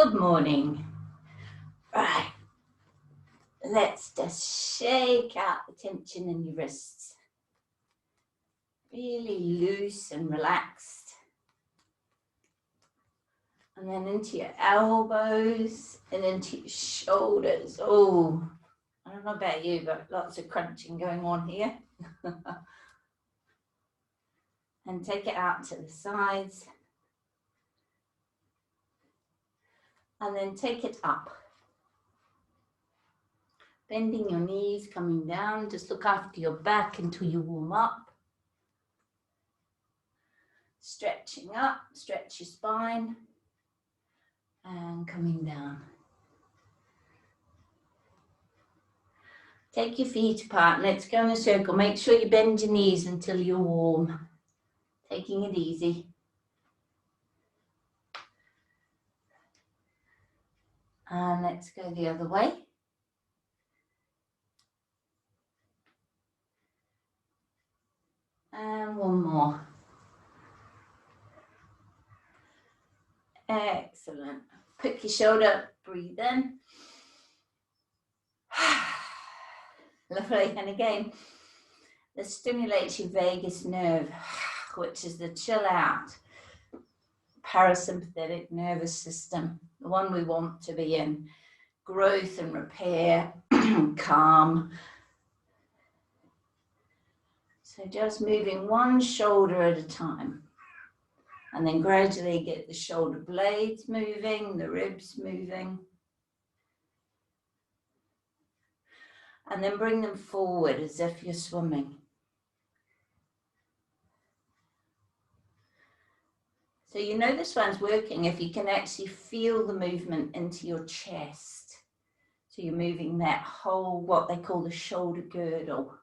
Good morning. Right, let's just shake out the tension in your wrists. Really loose and relaxed. And then into your elbows and into your shoulders. Oh, I don't know about you, but lots of crunching going on here. And take it out to the sides. And then take it up. Bending your knees, coming down. Just look after your back until you warm up. Stretching up, stretch your spine. And coming down. Take your feet apart and let's go in a circle. Make sure you bend your knees until you're warm. Taking it easy. And let's go the other way. And one more. Excellent. Pick your shoulder up, breathe in. Lovely. And again, this stimulates your vagus nerve, which is the chill out parasympathetic nervous system, the one we want to be in. Growth and repair, calm. So just moving one shoulder at a time. And then gradually get the shoulder blades moving, the ribs moving. And then bring them forward as if you're swimming. So you know this one's working if you can actually feel the movement into your chest. So you're moving that whole, what they call the shoulder girdle.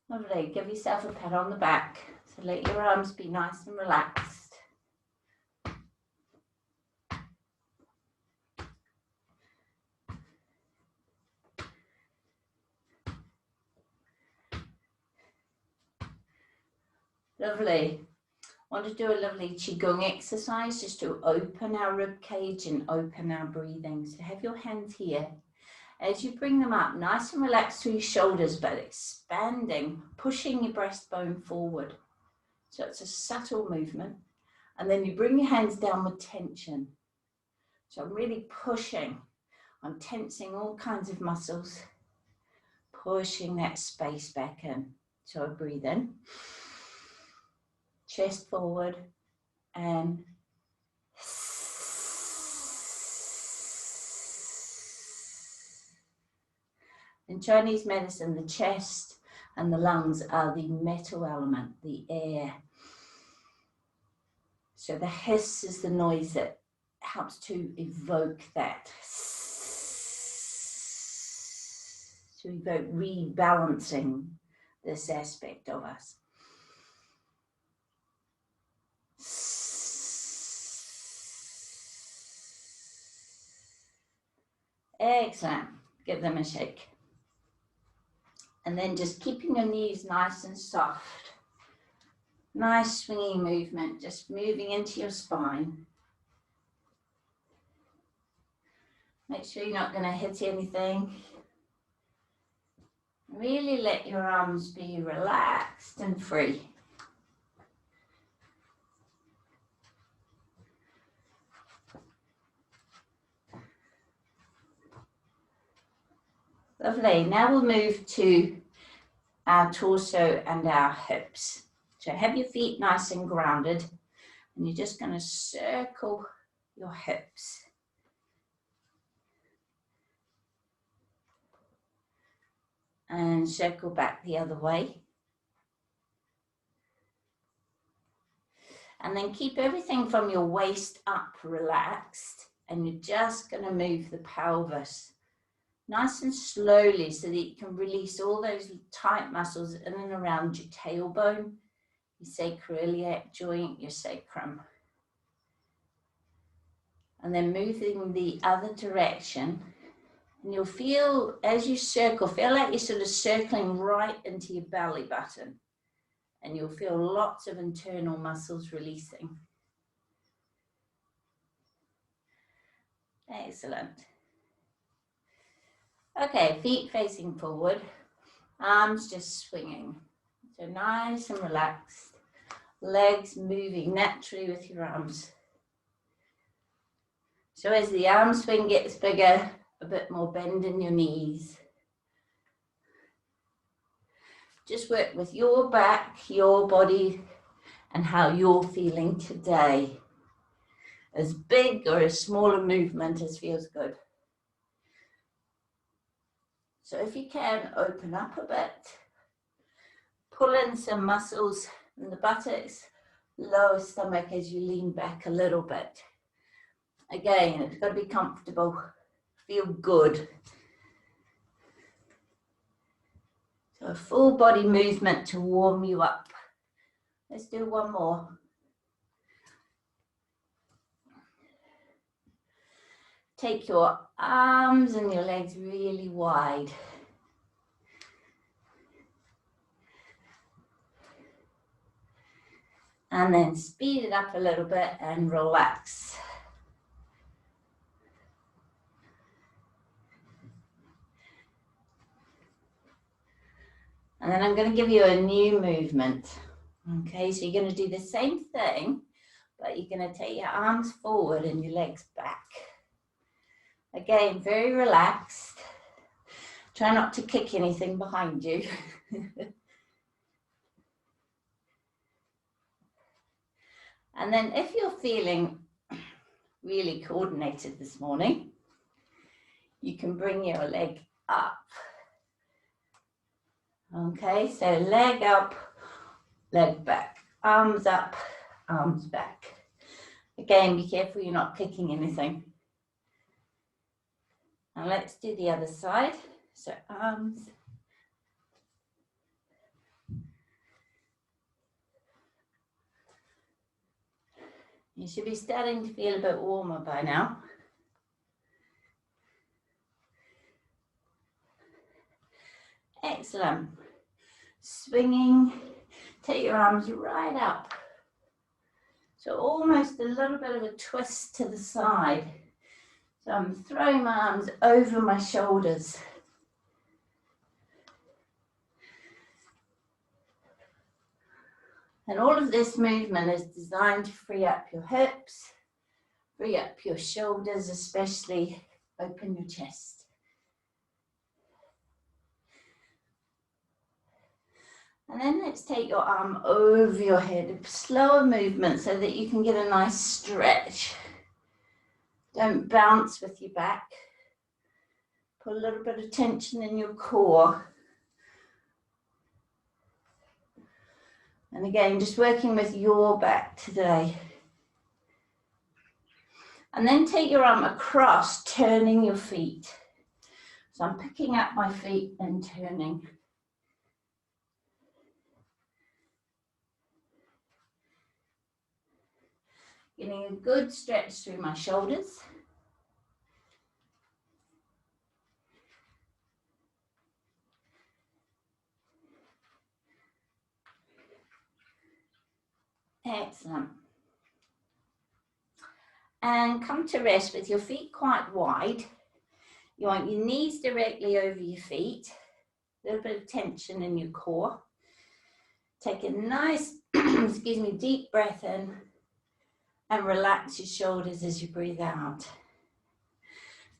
Lovely. Give yourself a pat on the back. So let your arms be nice and relaxed. Lovely. Want to do a lovely Qi Gong exercise just to open our rib cage and open our breathing. So have your hands here. As you bring them up, nice and relaxed through your shoulders, but expanding, pushing your breastbone forward. So it's a subtle movement. And then you bring your hands down with tension. So I'm really pushing. I'm tensing all kinds of muscles, pushing that space back in. So I breathe in. Chest forward and in Chinese medicine, the chest and the lungs are the metal element, the air. So the hiss is the noise that helps to evoke that. To evoke rebalancing this aspect of us. Excellent. Give them a shake. And then just keeping your knees nice and soft. Nice swingy movement, just moving into your spine. Make sure you're not going to hit anything. Really let your arms be relaxed and free. Lovely. Now we'll move to our torso and our hips. So have your feet nice and grounded, and you're just going to circle your hips. And circle back the other way. And then keep everything from your waist up relaxed, and you're just going to move the pelvis nice and slowly so that you can release all those tight muscles in and around your tailbone, your sacroiliac joint, your sacrum. And then moving the other direction. And you'll feel, as you circle, feel like you're sort of circling right into your belly button. And you'll feel lots of internal muscles releasing. Excellent. Okay, feet facing forward, arms just swinging. So nice and relaxed, legs moving naturally with your arms. So as the arm swing gets bigger, a bit more bend in your knees. Just work with your back, your body, and how you're feeling today. As big or as small a movement as feels good. So if you can, open up a bit. Pull in some muscles in the buttocks, lower stomach as you lean back a little bit. Again, it's got to be comfortable, feel good. So a full body movement to warm you up. Let's do one more. Take your arms and your legs really wide. And then speed it up a little bit and relax. And then I'm going to give you a new movement. Okay, so you're going to do the same thing, but you're going to take your arms forward and your legs back. Again, very relaxed. Try not to kick anything behind you. And then if you're feeling really coordinated this morning, you can bring your leg up. Okay, so leg up, leg back, arms up, arms back. Again, be careful you're not kicking anything. And let's do the other side. So arms. You should be starting to feel a bit warmer by now. Excellent. Swinging, take your arms right up. So almost a little bit of a twist to the side. So I'm throwing my arms over my shoulders. And all of this movement is designed to free up your hips, free up your shoulders, especially open your chest. And then let's take your arm over your head, slower movement so that you can get a nice stretch. Don't bounce with your back. Put a little bit of tension in your core. And again, just working with your back today. And then take your arm across, turning your feet. So I'm picking up my feet and turning. Getting a good stretch through my shoulders. Excellent. And come to rest with your feet quite wide. You want your knees directly over your feet. A little bit of tension in your core. Take a nice, excuse me, deep breath in and relax your shoulders as you breathe out.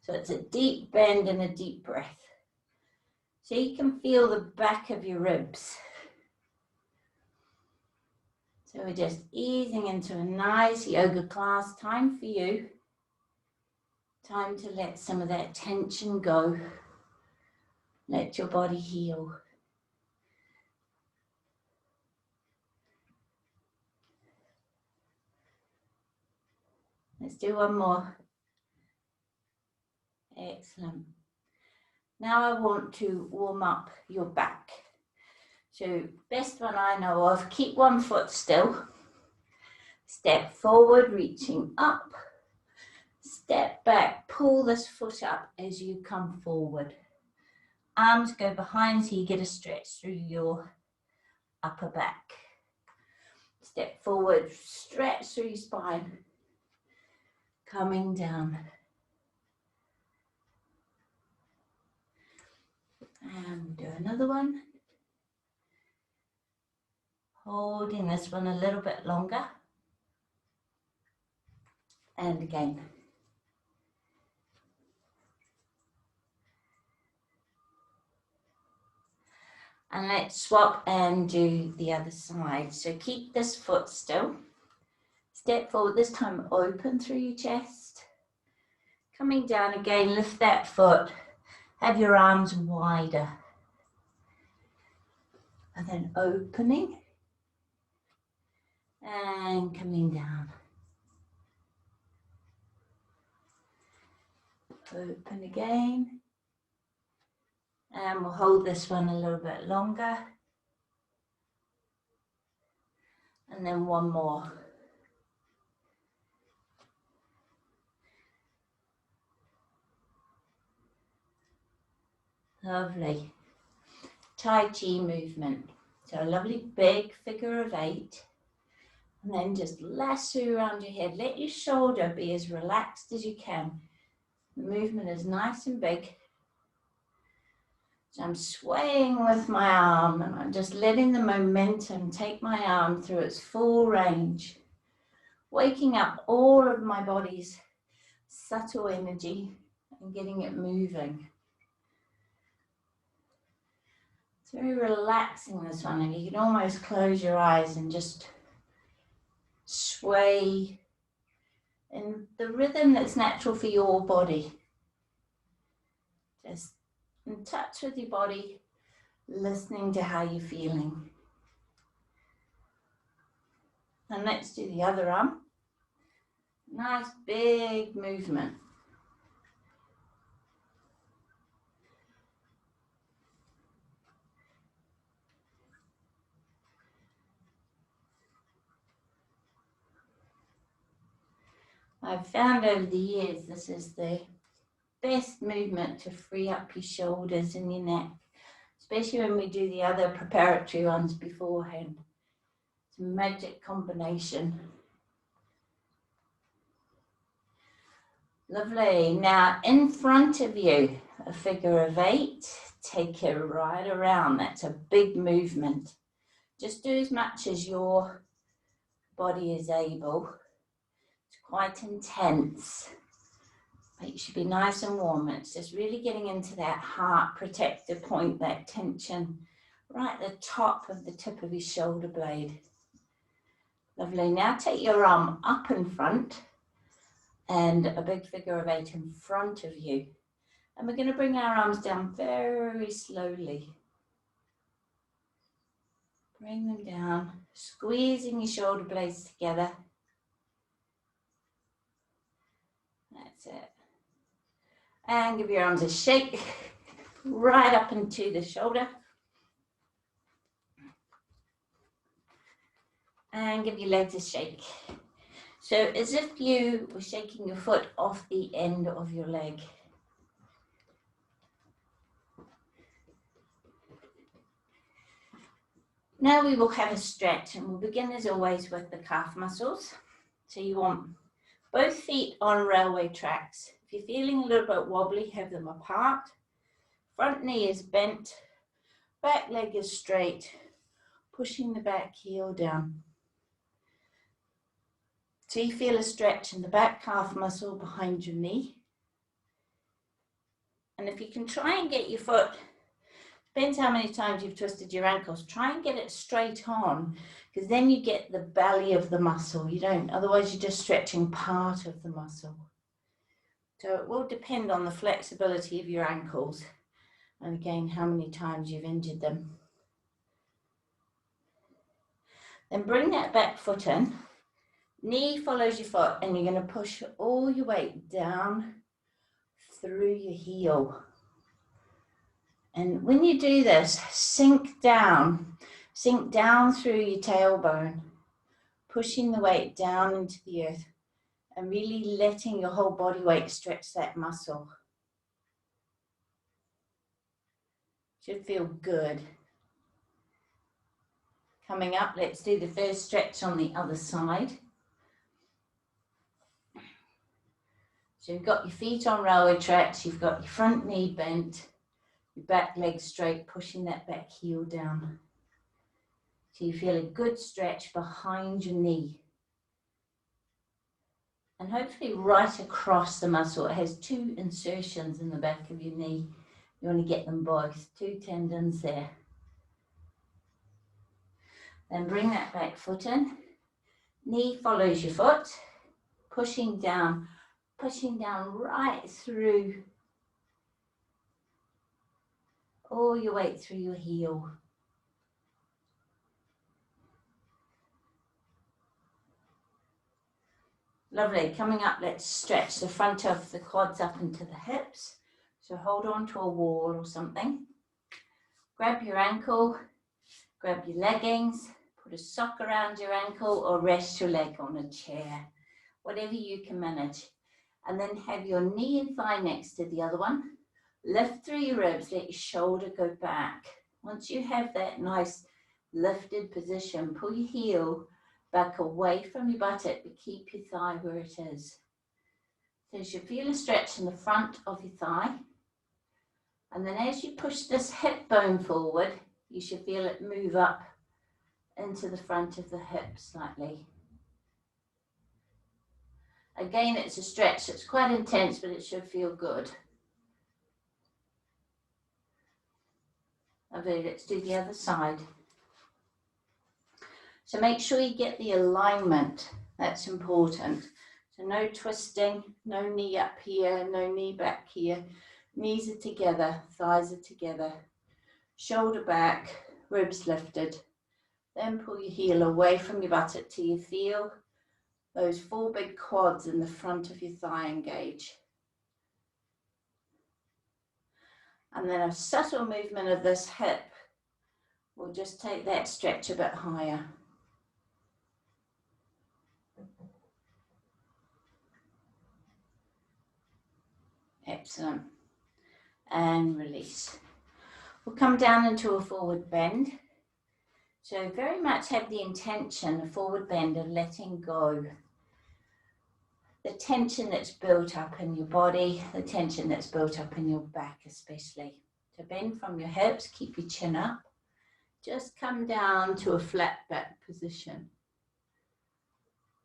So it's a deep bend and a deep breath. So you can feel the back of your ribs. So we're just easing into a nice yoga class. Time for you. Time to let some of that tension go. Let your body heal. Let's do one more. Excellent. Now I want to warm up your back. So best one I know of, keep one foot still. Step forward, reaching up. Step back, pull this foot up as you come forward. Arms go behind so you get a stretch through your upper back. Step forward, stretch through your spine. Coming down. And do another one. Holding this one a little bit longer. And again. And let's swap and do the other side. So keep this foot still. Step forward, this time open through your chest. Coming down again, lift that foot. Have your arms wider. And then opening. And coming down. Open again. And we'll hold this one a little bit longer. And then one more. Lovely. Tai Chi movement. So a lovely big figure of 8. And then just lasso around your head. Let your shoulder be as relaxed as you can. The movement is nice and big. So I'm swaying with my arm and I'm just letting the momentum take my arm through its full range. Waking up all of my body's subtle energy and getting it moving. It's very relaxing, this one, and you can almost close your eyes and just sway in the rhythm that's natural for your body. Just in touch with your body, listening to how you're feeling. And let's do the other arm. Nice big movement. I've found over the years this is the best movement to free up your shoulders and your neck, especially when we do the other preparatory ones beforehand. It's a magic combination. Lovely. Now in front of you, a figure of 8. Take it right around. That's a big movement. Just do as much as your body is able. It's quite intense. But you should be nice and warm. It's just really getting into that heart protector point, that tension right at the top of the tip of your shoulder blade. Lovely. Now take your arm up in front and a big figure of 8 in front of you. And we're going to bring our arms down very slowly. Bring them down, squeezing your shoulder blades together. That's it. And give your arms a shake right up into the shoulder. And give your legs a shake. So as if you were shaking your foot off the end of your leg. Now we will have a stretch, and we'll begin as always with the calf muscles. So you want both feet on railway tracks. If you're feeling a little bit wobbly, have them apart. Front knee is bent, back leg is straight, pushing the back heel down. So you feel a stretch in the back calf muscle behind your knee. And if you can try and get your foot, depends how many times you've twisted your ankles, try and get it straight on, because then you get the belly of the muscle. You don't, otherwise you're just stretching part of the muscle. So it will depend on the flexibility of your ankles and again how many times you've injured them. Then bring that back foot in, knee follows your foot, and you're going to push all your weight down through your heel. And when you do this, sink down through your tailbone, pushing the weight down into the earth and really letting your whole body weight stretch that muscle. Should feel good. Coming up, let's do the first stretch on the other side. So you've got your feet on railway tracks, you've got your front knee bent, Your back leg straight, pushing that back heel down. So you feel a good stretch behind your knee. And hopefully right across the muscle. It has two insertions in the back of your knee. You want to get them both, two tendons there. Then bring that back foot in. Knee follows your foot, pushing down right through, all your weight through your heel. Lovely. Coming up, let's stretch the front of the quads up into the hips. So hold on to a wall or something. Grab your ankle, grab your leggings, put a sock around your ankle or rest your leg on a chair, whatever you can manage. And then have your knee and thigh next to the other one. Lift through your ribs, let your shoulder go back. Once you have that nice lifted position, pull your heel back away from your buttock, but keep your thigh where it is. So you should feel a stretch in the front of your thigh. And then as you push this hip bone forward, you should feel it move up into the front of the hip slightly. Again, it's a stretch that's quite intense, but it should feel good. Okay, let's do the other side. So make sure you get the alignment. That's important. So no twisting, no knee up here, no knee back here. Knees are together, thighs are together. Shoulder back, ribs lifted. Then pull your heel away from your buttock till you feel those four big quads in the front of your thigh engage. And then a subtle movement of this hip will just take that stretch a bit higher. Excellent. And release. We'll come down into a forward bend. So very much have the intention, a forward bend, of letting go. The tension that's built up in your body, the tension that's built up in your back especially. So bend from your hips, keep your chin up. Just come down to a flat back position.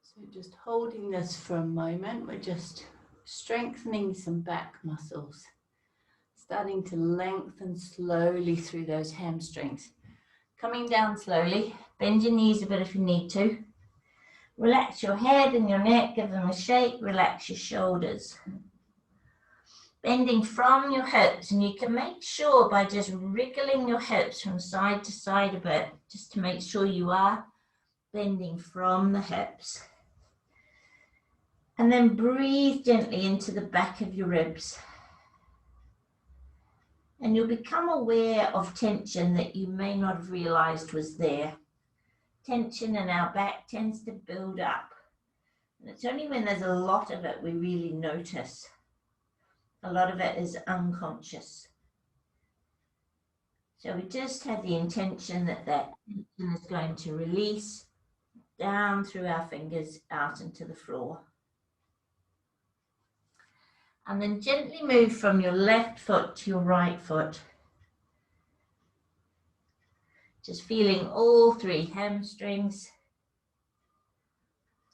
So just holding this for a moment, we're just strengthening some back muscles. Starting to lengthen slowly through those hamstrings. Coming down slowly, bend your knees a bit if you need to. Relax your head and your neck, give them a shake, relax your shoulders. Bending from your hips, and you can make sure by just wriggling your hips from side to side a bit, just to make sure you are bending from the hips. And then breathe gently into the back of your ribs. And you'll become aware of tension that you may not have realized was there. Tension in our back tends to build up. And it's only when there's a lot of it we really notice. A lot of it is unconscious. So we just have the intention that that tension is going to release down through our fingers out into the floor. And then gently move from your left foot to your right foot. Just feeling all three hamstrings.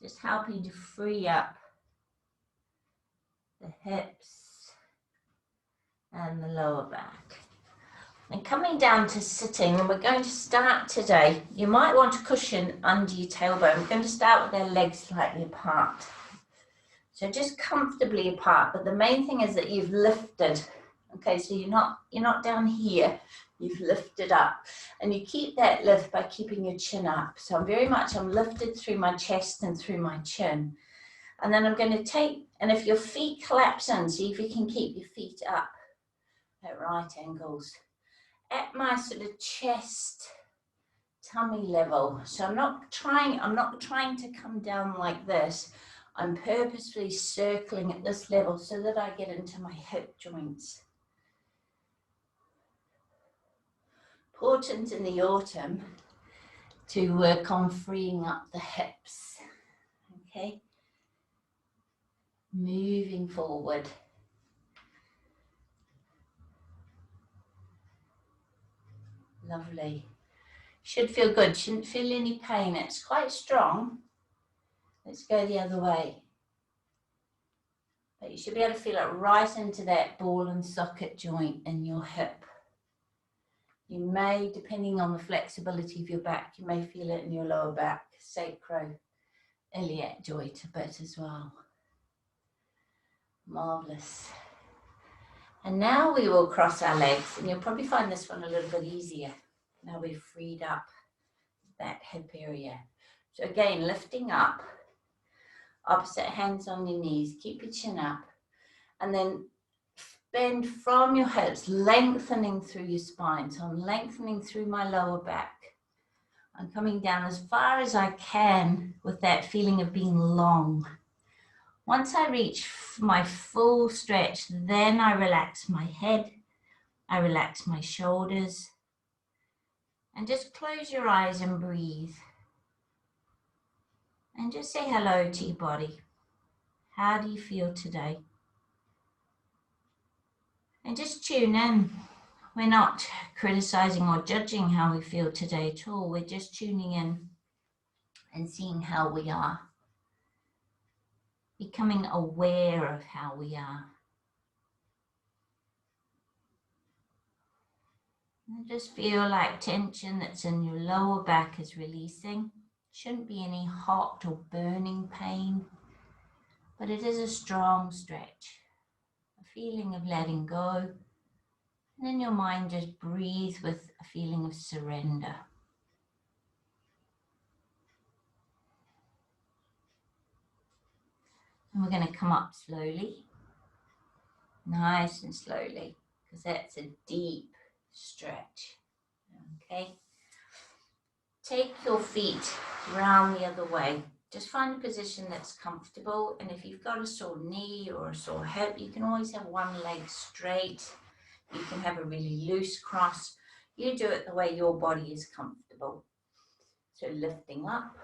Just helping to free up the hips and the lower back. And coming down to sitting, and we're going to start today. You might want a cushion under your tailbone. We're going to start with our legs slightly apart. So just comfortably apart, but the main thing is that you've lifted. Okay, so you're not down here, you've lifted up. And you keep that lift by keeping your chin up. So I'm lifted through my chest and through my chin. And then I'm going to take, and if your feet collapse in, see if you can keep your feet up at right angles. At my sort of chest, tummy level. So I'm not trying to come down like this. I'm purposefully circling at this level so that I get into my hip joints. Important in the autumn to work on freeing up the hips. Okay. Moving forward. Lovely. Should feel good. Shouldn't feel any pain. It's quite strong. Let's go the other way. But you should be able to feel it right into that ball and socket joint in your hip. You may, depending on the flexibility of your back, you may feel it in your lower back, sacroiliac joint a bit as well. Marvellous. And now we will cross our legs, and you'll probably find this one a little bit easier. Now we've freed up that hip area. So again, lifting up, opposite hands on your knees, keep your chin up, and then bend from your hips, lengthening through your spine. So I'm lengthening through my lower back. I'm coming down as far as I can with that feeling of being long. Once I reach my full stretch, then I relax my head, I relax my shoulders, and just close your eyes and breathe. And just say hello to your body. How do you feel today? And just tune in. We're not criticizing or judging how we feel today at all. We're just tuning in and seeing how we are. Becoming aware of how we are. And just feel like tension that's in your lower back is releasing. Shouldn't be any hot or burning pain, but it is a strong stretch. A feeling of letting go. And in your mind, just breathe with a feeling of surrender. And we're going to come up slowly, nice and slowly, because that's a deep stretch. Okay. Take your feet round the other way. Just find a position that's comfortable. And if you've got a sore knee or a sore hip, you can always have one leg straight. You can have a really loose cross. You do it the way your body is comfortable. So lifting up,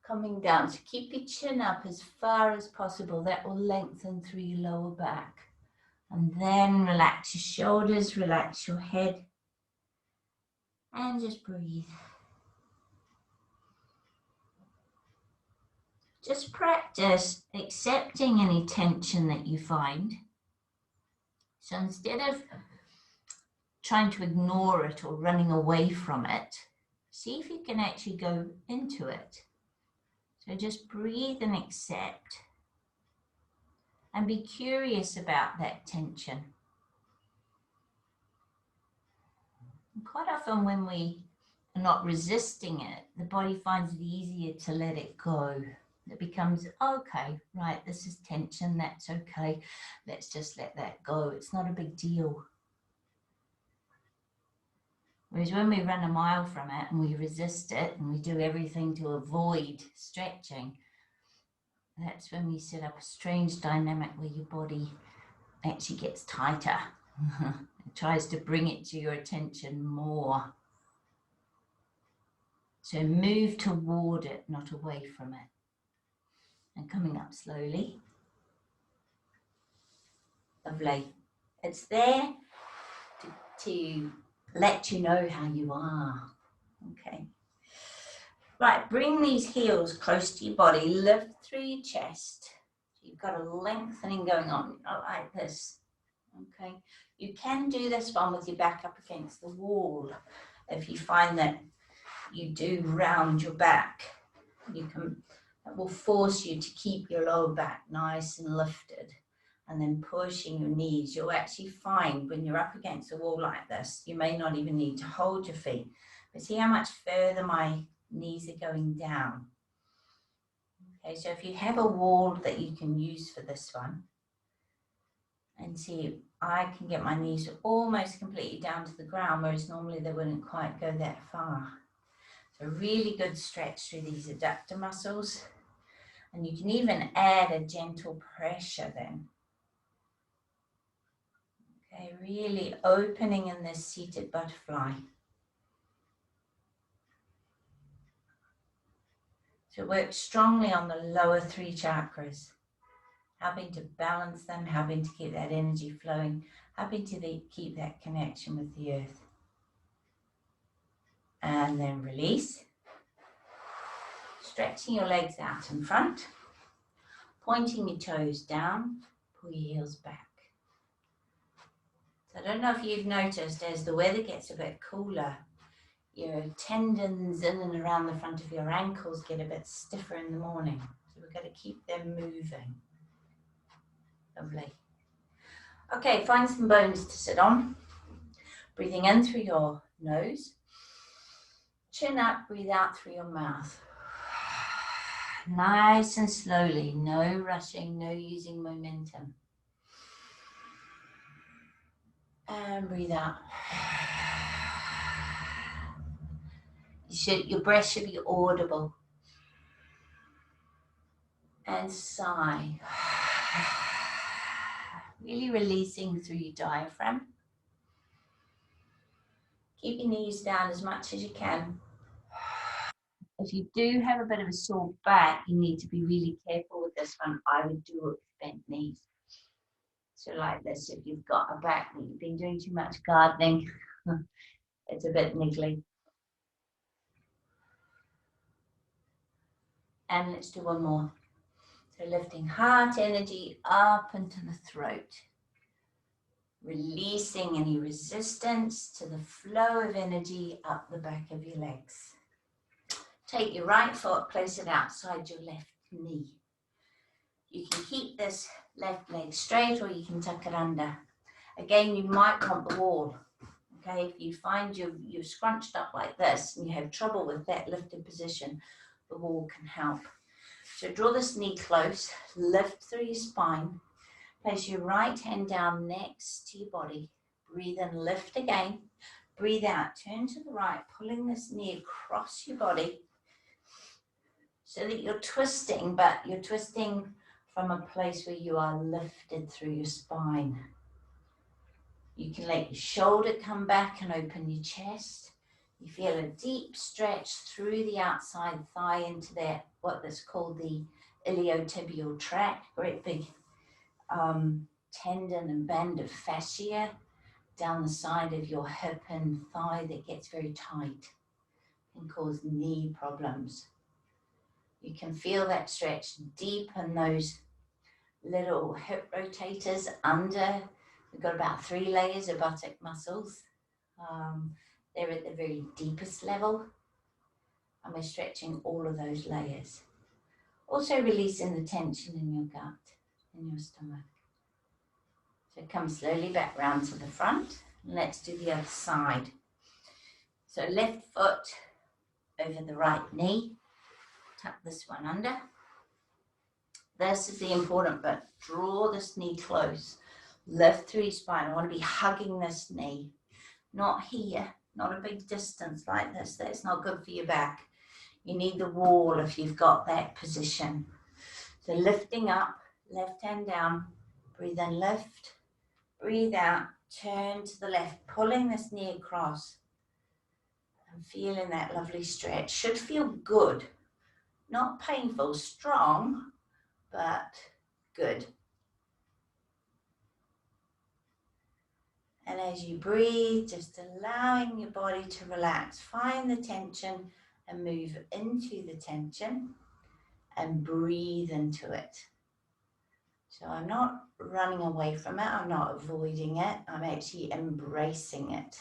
coming down. So keep your chin up as far as possible. That will lengthen through your lower back. And then relax your shoulders, relax your head. And just breathe. Just practice accepting any tension that you find. So instead of trying to ignore it or running away from it, see if you can actually go into it. So just breathe and accept. And be curious about that tension. And quite often when we are not resisting it, the body finds it easier to let it go. It becomes, okay, right, this is tension, that's okay. Let's just let that go. It's not a big deal. Whereas when we run a mile from it and we resist it and we do everything to avoid stretching, that's when we set up a strange dynamic where your body actually gets tighter. It tries to bring it to your attention more. So move toward it, not away from it. And coming up slowly. Lovely. It's there to let you know how you are. Okay. Right, bring these heels close to your body. Lift through your chest. You've got a lengthening going on, like this. Okay. You can do this one with your back up against the wall. If you find that you do round your back, you can. That will force you to keep your lower back nice and lifted, and then pushing your knees. You'll actually find when you're up against a wall like this, you may not even need to hold your feet, but see how much further my knees are going down. Okay, so if you have a wall that you can use for this one, and see, I can get my knees almost completely down to the ground, whereas normally they wouldn't quite go that far. So really good stretch through these adductor muscles. And you can even add a gentle pressure then. Okay, really opening in this seated butterfly. So work strongly on the lower three chakras, helping to balance them, helping to keep that energy flowing, helping to keep that connection with the earth. And then release. Stretching your legs out in front. Pointing your toes down. Pull your heels back. So I don't know if you've noticed, as the weather gets a bit cooler, your tendons in and around the front of your ankles get a bit stiffer in the morning. So we've got to keep them moving. Lovely. Okay, find some bones to sit on. Breathing in through your nose. Chin up, breathe out through your mouth. Nice and slowly, no rushing, no using momentum. And breathe out. Your breath should be audible. And sigh. Really releasing through your diaphragm. Keep your knees down as much as you can. If you do have a bit of a sore back, you need to be really careful with this one. I would do it with bent knees. So like this, if you've got a back that you've been doing too much gardening, it's a bit niggly. And let's do one more. So lifting heart energy up into the throat. Releasing any resistance to the flow of energy up the back of your legs. Take your right foot, place it outside your left knee. You can keep this left leg straight or you can tuck it under. Again, you might want the wall. Okay, if you find you're scrunched up like this and you have trouble with that lifted position, the wall can help. So draw this knee close, lift through your spine, place your right hand down next to your body. Breathe in, lift again. Breathe out, turn to the right, pulling this knee across your body so that you're twisting, but you're twisting from a place where you are lifted through your spine. You can let your shoulder come back and open your chest. You feel a deep stretch through the outside thigh into that, what is called the iliotibial tract, great big tendon and band of fascia down the side of your hip and thigh that gets very tight and cause knee problems. You can feel that stretch deep in those little hip rotators under. We've got about 3 layers of buttock muscles. They're at the very deepest level, and we're stretching all of those layers. Also releasing the tension in your gut, in your stomach. So come slowly back round to the front. Let's do the other side. So left foot over the right knee. Tuck this one under. This is the important bit. Draw this knee close. Lift through your spine. I want to be hugging this knee. Not here, not a big distance like this. That's not good for your back. You need the wall if you've got that position. So lifting up, left hand down. Breathe in, lift. Breathe out, turn to the left, pulling this knee across. And feeling that lovely stretch. Should feel good. Not painful, strong, but good. And as you breathe, just allowing your body to relax. Find the tension and move into the tension and breathe into it. So I'm not running away from it. I'm not avoiding it. I'm actually embracing it.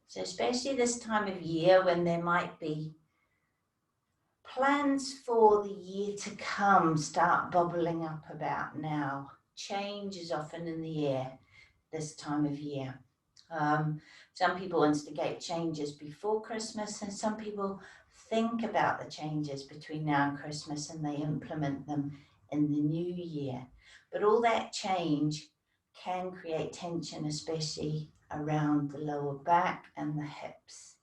So especially this time of year when there might be plans for the year to come start bubbling up about now. Change is often in the air this time of year. Some people instigate changes before Christmas, and some people think about the changes between now and Christmas and they implement them in the new year. But all that change can create tension, especially around the lower back and the hips.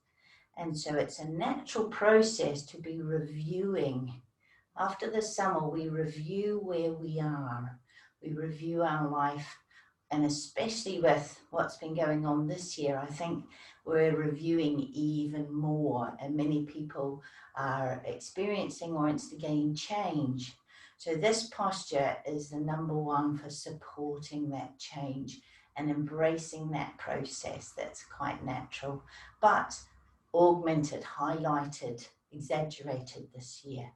And so it's a natural process to be reviewing. After the summer, we review where we are. We review our life. And especially with what's been going on this year, I think we're reviewing even more. And many people are experiencing or instigating change. So this posture is the number one for supporting that change and embracing that process that's quite natural, but augmented, highlighted, exaggerated this year.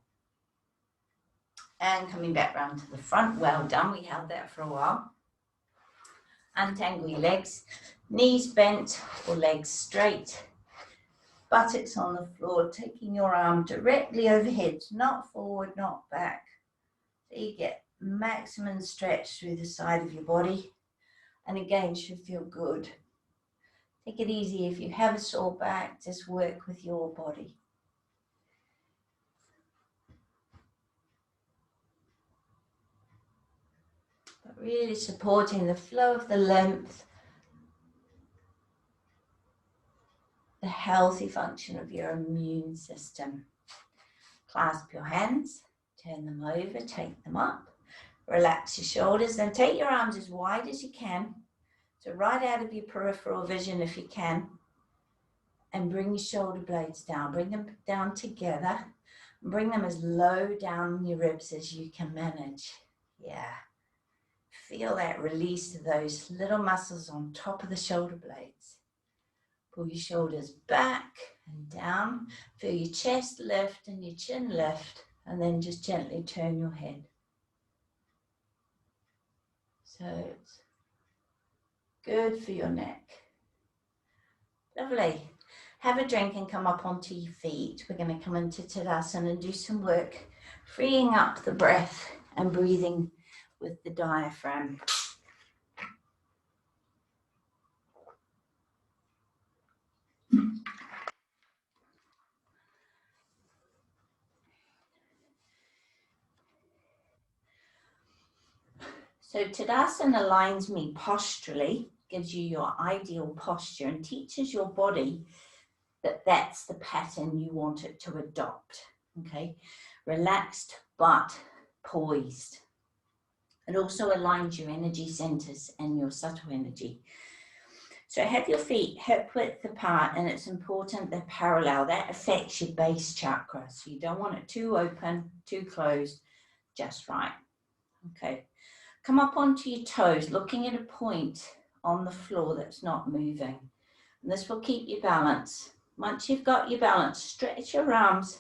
And coming back round to the front, well done, we held that for a while. Untangle your legs, knees bent or legs straight, buttocks on the floor, taking your arm directly overhead, not forward, not back. So you get maximum stretch through the side of your body, and again, should feel good. Take it easy. If you have a sore back, just work with your body. But really supporting the flow of the lymph, the healthy function of your immune system. Clasp your hands, turn them over, take them up, relax your shoulders, then take your arms as wide as you can, so right out of your peripheral vision if you can, and bring your shoulder blades down, bring them down together, and bring them as low down your ribs as you can manage. Yeah. Feel that release of those little muscles on top of the shoulder blades. Pull your shoulders back and down. Feel your chest lift and your chin lift, and then just gently turn your head. So it's good for your neck. Lovely. Have a drink and come up onto your feet. We're going to come into Tadasana and do some work, freeing up the breath and breathing with the diaphragm. So Tadasana aligns me posturally, gives you your ideal posture and teaches your body that that's the pattern you want it to adopt, okay? Relaxed but poised. It also aligns your energy centers and your subtle energy. So have your feet hip width apart, and it's important they're parallel. That affects your base chakra. So you don't want it too open, too closed, just right, okay? Come up onto your toes, looking at a point on the floor that's not moving. And this will keep you balanced. Once you've got your balance, stretch your arms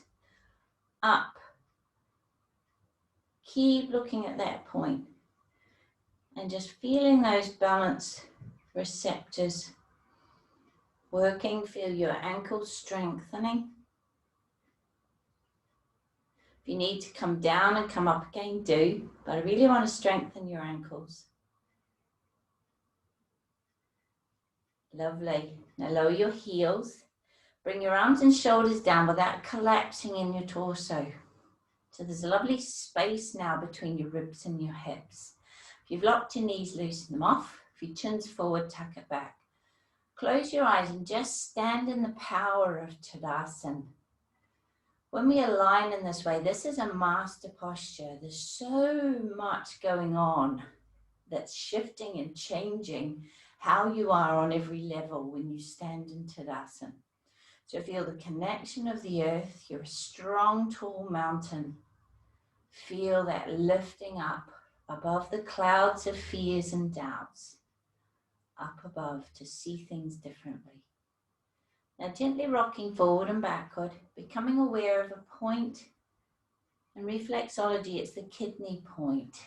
up. Keep looking at that point and just feeling those balance receptors working. Feel your ankles strengthening. If you need to come down and come up again, do. But I really want to strengthen your ankles. Lovely. Now lower your heels. Bring your arms and shoulders down without collapsing in your torso. So there's a lovely space now between your ribs and your hips. If you've locked your knees, loosen them off. If your chin's forward, tuck it back. Close your eyes and just stand in the power of Tadasana. When we align in this way, this is a master posture. There's so much going on that's shifting and changing how you are on every level when you stand in Tadasana. So feel the connection of the earth. You're a strong, tall mountain. Feel that lifting up above the clouds of fears and doubts. Up above to see things differently. Now gently rocking forward and backward, becoming aware of a point. In reflexology, it's the kidney point.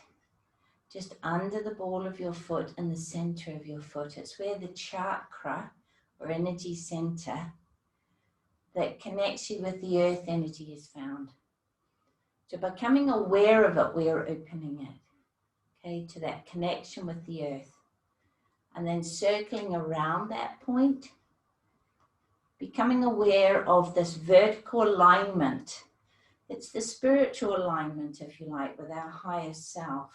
Just under the ball of your foot and the center of your foot. It's where the chakra or energy center that connects you with the earth energy is found. So becoming aware of it, we are opening it, okay, to that connection with the earth. And then circling around that point, becoming aware of this vertical alignment. It's the spiritual alignment, if you like, with our higher self.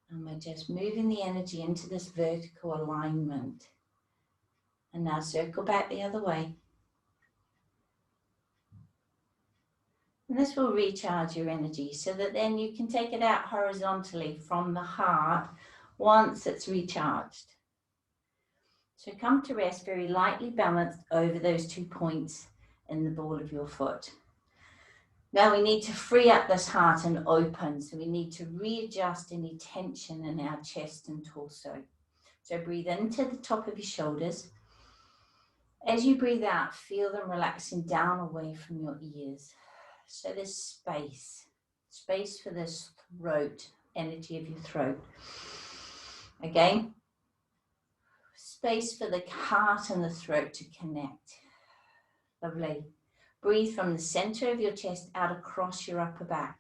And we're just moving the energy into this vertical alignment. And now circle back the other way. And this will recharge your energy so that then you can take it out horizontally from the heart once it's recharged. So come to rest very lightly balanced over those 2 points in the ball of your foot. Now we need to free up this heart and open. So we need to readjust any tension in our chest and torso. So breathe into the top of your shoulders. As you breathe out, feel them relaxing down away from your ears. So there's space for this throat, energy of your throat. Again, space for the heart and the throat to connect. Lovely. Breathe from the center of your chest out across your upper back.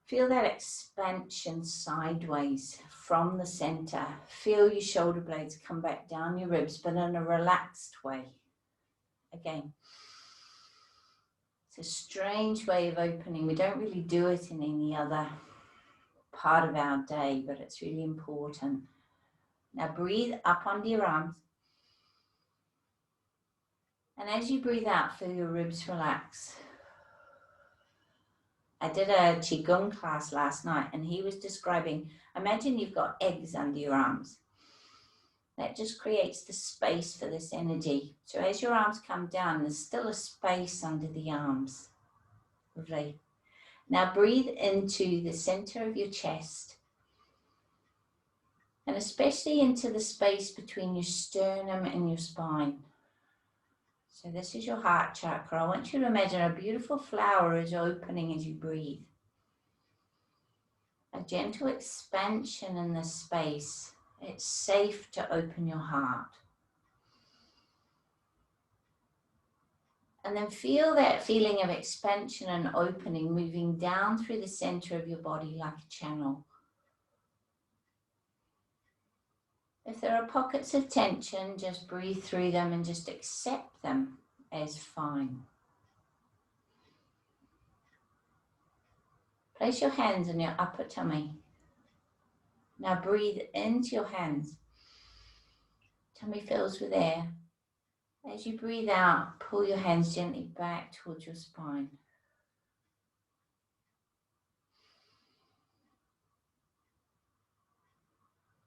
Feel that expansion sideways from the center. Feel your shoulder blades come back down your ribs, but in a relaxed way. Again, it's a strange way of opening. We don't really do it in any other part of our day, but it's really important. Now breathe up under your arms. And as you breathe out, feel your ribs relax. I did a Qi Gong class last night, and he was describing, imagine you've got eggs under your arms. That just creates the space for this energy. So as your arms come down, there's still a space under the arms. Lovely. Now breathe into the center of your chest, and especially into the space between your sternum and your spine. So this is your heart chakra. I want you to imagine a beautiful flower is opening as you breathe. A gentle expansion in this space. It's safe to open your heart. And then feel that feeling of expansion and opening moving down through the center of your body like a channel. If there are pockets of tension, just breathe through them and just accept them as fine. Place your hands on your upper tummy. Now breathe into your hands. Tummy fills with air. As you breathe out, pull your hands gently back towards your spine.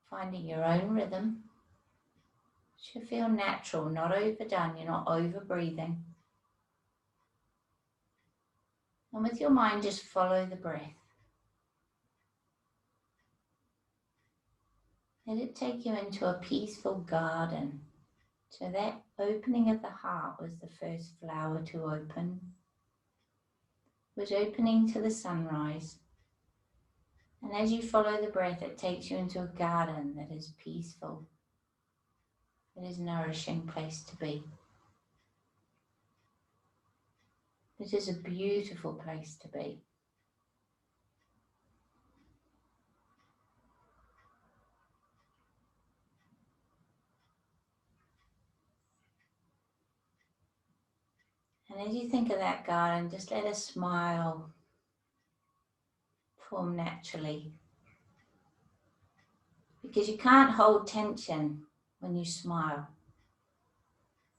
Finding your own rhythm. It should feel natural, not overdone. You're not over breathing. And with your mind, just follow the breath. Let it take you into a peaceful garden. So that opening of the heart was the first flower to open. It was opening to the sunrise. And as you follow the breath, it takes you into a garden that is peaceful. It is a nourishing place to be. It is a beautiful place to be. And as you think of that garden, just let a smile form naturally. Because you can't hold tension when you smile.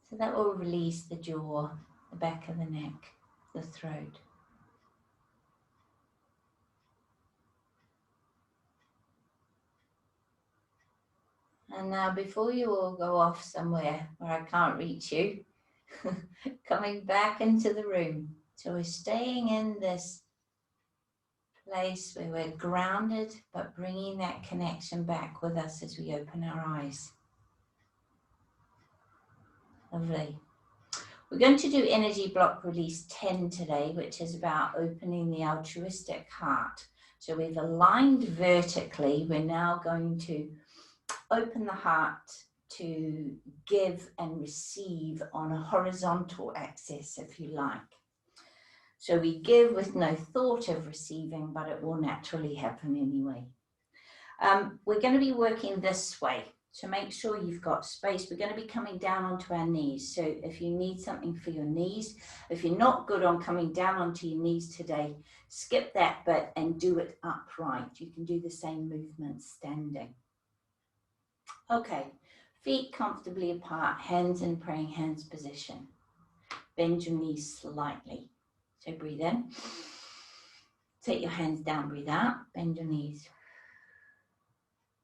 So that will release the jaw, the back of the neck, the throat. And now before you all go off somewhere where I can't reach you, coming back into the room. So we're staying in this place where we're grounded, but bringing that connection back with us as we open our eyes. Lovely. We're going to do energy block release 10 today, which is about opening the altruistic heart. So we've aligned vertically. We're now going to open the heart to give and receive on a horizontal axis, if you like. So we give with no thought of receiving, but it will naturally happen anyway. We're going to be working this way, so make sure you've got space. We're going to be coming down onto our knees. So if you need something for your knees, if you're not good on coming down onto your knees today, skip that bit and do it upright. You can do the same movement standing. Okay, feet comfortably apart, hands in praying hands position. Bend your knees slightly. So breathe in. Take your hands down, breathe out, bend your knees.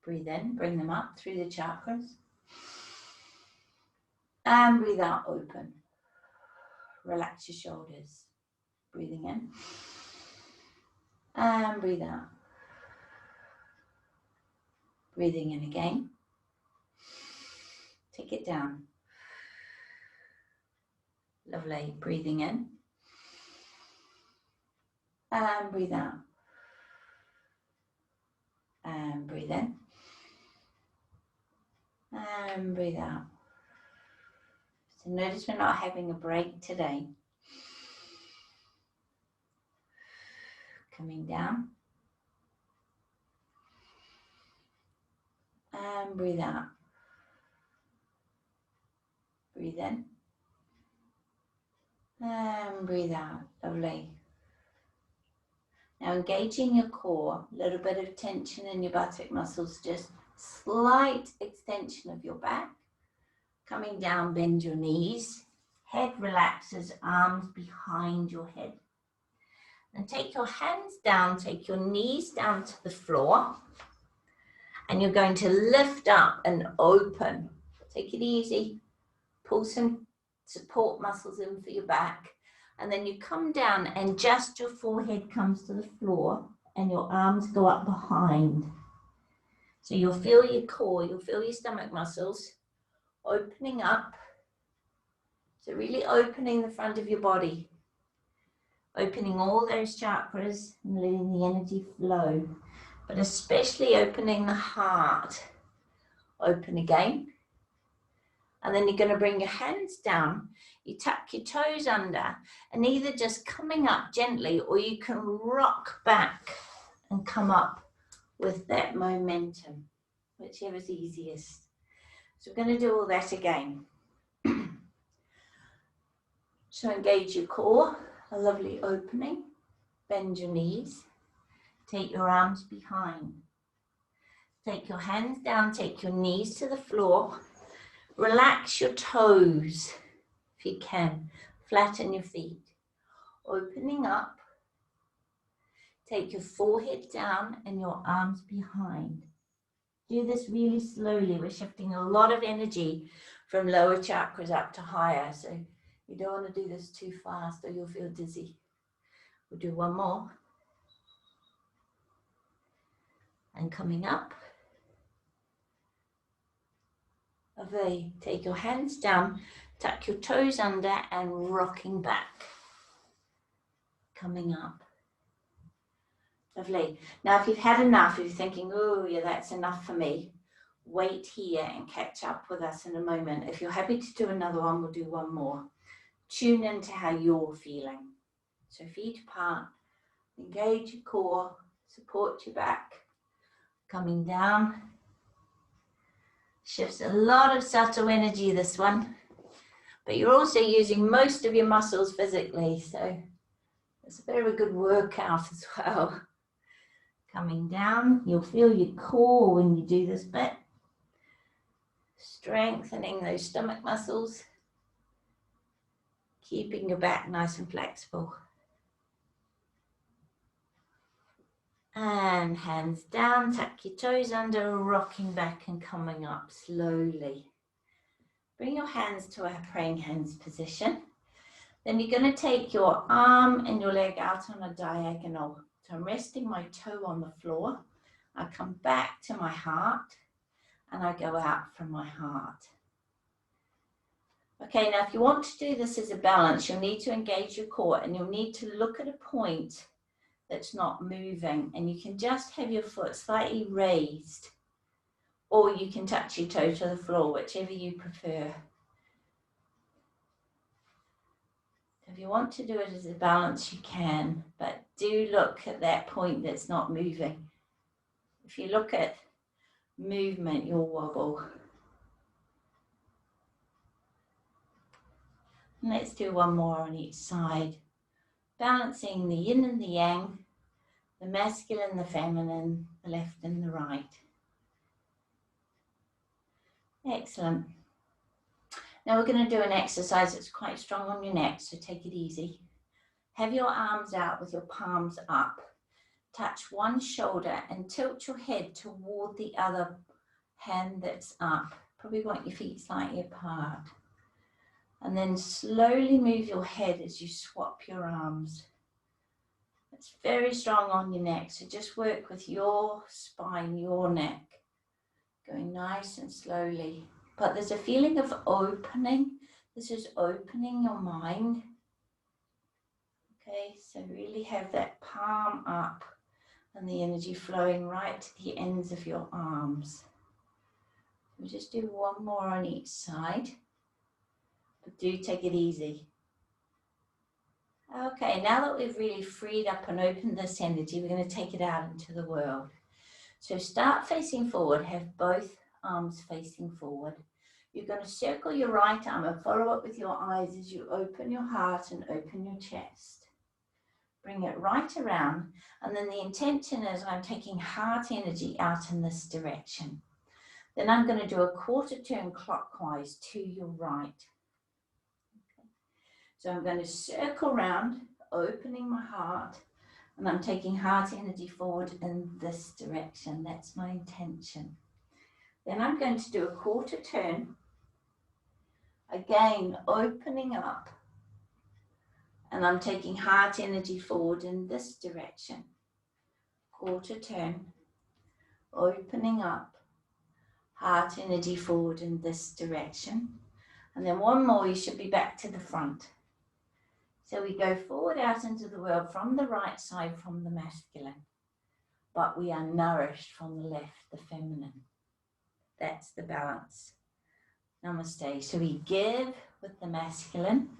Breathe in, bring them up through the chakras. And breathe out, open. Relax your shoulders. Breathing in. And breathe out. Breathing in again. Take it down. Lovely. Breathing in. And breathe out. And breathe in. And breathe out. So notice we're not having a break today. Coming down. And breathe out. Breathe in. And breathe out. Lovely. Now engaging your core, a little bit of tension in your buttock muscles, just slight extension of your back. Coming down, bend your knees. Head relaxes, arms behind your head. And take your hands down, take your knees down to the floor. And you're going to lift up and open. Take it easy. Pull some support muscles in for your back. And then you come down and just your forehead comes to the floor and your arms go up behind. So you'll feel your core, you'll feel your stomach muscles opening up. So really opening the front of your body. Opening all those chakras and letting the energy flow. But especially opening the heart. Open again. And then you're going to bring your hands down. You tuck your toes under and either just coming up gently or you can rock back and come up with that momentum, whichever's easiest. So we're going to do all that again. So engage your core, a lovely opening. Bend your knees. Take your arms behind. Take your hands down, take your knees to the floor. Relax your toes, if you can. Flatten your feet. Opening up. Take your forehead down and your arms behind. Do this really slowly. We're shifting a lot of energy from lower chakras up to higher. So you don't want to do this too fast or you'll feel dizzy. We'll do one more. And coming up. Lovely. Take your hands down, tuck your toes under and rocking back. Coming up. Lovely. Now if you've had enough, if you're thinking, oh yeah, that's enough for me, wait here and catch up with us in a moment. If you're happy to do another one, we'll do one more. Tune into how you're feeling. So feet apart, engage your core, support your back. Coming down. Shifts a lot of subtle energy, this one. But you're also using most of your muscles physically, so it's a bit of a good workout as well. Coming down, you'll feel your core when you do this bit. Strengthening those stomach muscles. Keeping your back nice and flexible. And hands down, tuck your toes under, rocking back and coming up slowly. Bring your hands to a praying hands position. Then you're going to take your arm and your leg out on a diagonal. So I'm resting my toe on the floor. I come back to my heart and I go out from my heart. Okay, now if you want to do this as a balance, you'll need to engage your core and you'll need to look at a point that's not moving, and you can just have your foot slightly raised, or you can touch your toe to the floor, whichever you prefer. If you want to do it as a balance, you can, but do look at that point that's not moving. If you look at movement, you'll wobble. And let's do one more on each side. Balancing the yin and the yang, the masculine, the feminine, the left and the right. Excellent. Now we're going to do an exercise that's quite strong on your neck, so take it easy. Have your arms out with your palms up. Touch one shoulder and tilt your head toward the other hand that's up. Probably want your feet slightly apart. And then slowly move your head as you swap your arms. It's very strong on your neck, so just work with your spine, your neck. Going nice and slowly. But there's a feeling of opening. This is opening your mind. Okay, so really have that palm up and the energy flowing right to the ends of your arms. We'll just do one more on each side, but do take it easy. Okay, now that we've really freed up and opened this energy, we're going to take it out into the world. So start facing forward, have both arms facing forward. You're going to circle your right arm and follow up with your eyes as you open your heart and open your chest. Bring it right around, and then the intention is I'm taking heart energy out in this direction. Then I'm going to do a quarter turn clockwise to your right. Okay. So I'm going to circle round, opening my heart, and I'm taking heart energy forward in this direction. That's my intention. Then I'm going to do a quarter turn, again opening up, and I'm taking heart energy forward in this direction. Quarter turn, opening up, heart energy forward in this direction. And then one more, you should be back to the front. So we go forward out into the world from the right side, from the masculine. But we are nourished from the left, the feminine. That's the balance. Namaste. So we give with the masculine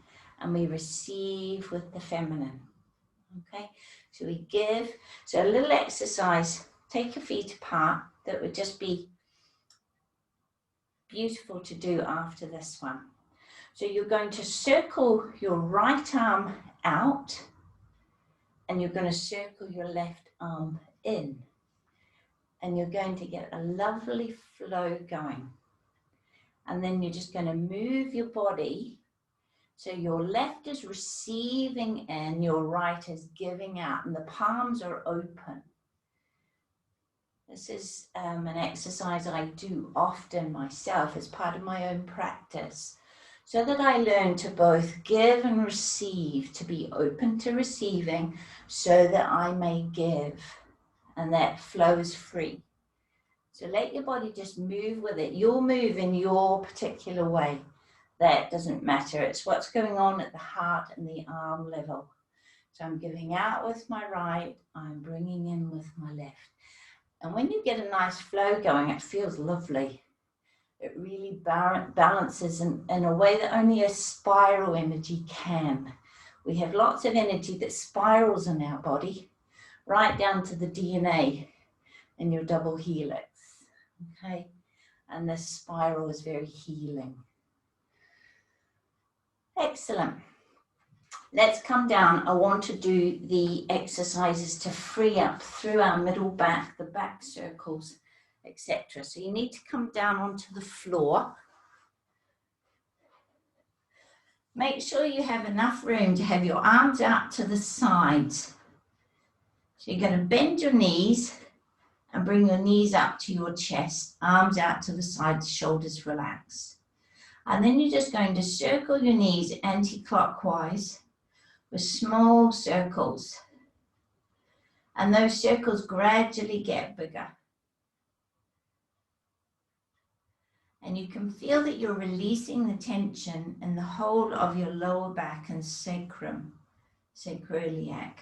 and we receive with the feminine. Okay, so we give. So a little exercise, take your feet apart. That would just be beautiful to do after this one. So you're going to circle your right arm out and you're going to circle your left arm in. And you're going to get a lovely flow going. And then you're just going to move your body. So your left is receiving in, your right is giving out, and the palms are open. This is an exercise I do often myself as part of my own practice, so that I learn to both give and receive, to be open to receiving, so that I may give, and that flow is free. So let your body just move with it. You'll move in your particular way. That doesn't matter. It's what's going on at the heart and the arm level. So I'm giving out with my right, I'm bringing in with my left. And when you get a nice flow going, it feels lovely. It really balances in a way that only a spiral energy can. We have lots of energy that spirals in our body, right down to the DNA in your double helix. Okay? And this spiral is very healing. Excellent. Let's come down. I want to do the exercises to free up through our middle back, the back circles, etc. So you need to come down onto the floor. Make sure you have enough room to have your arms out to the sides. So you're going to bend your knees and bring your knees up to your chest, arms out to the sides, shoulders relaxed. And then you're just going to circle your knees anti-clockwise with small circles. And those circles gradually get bigger. And you can feel that you're releasing the tension in the whole of your lower back and sacrum, sacroiliac.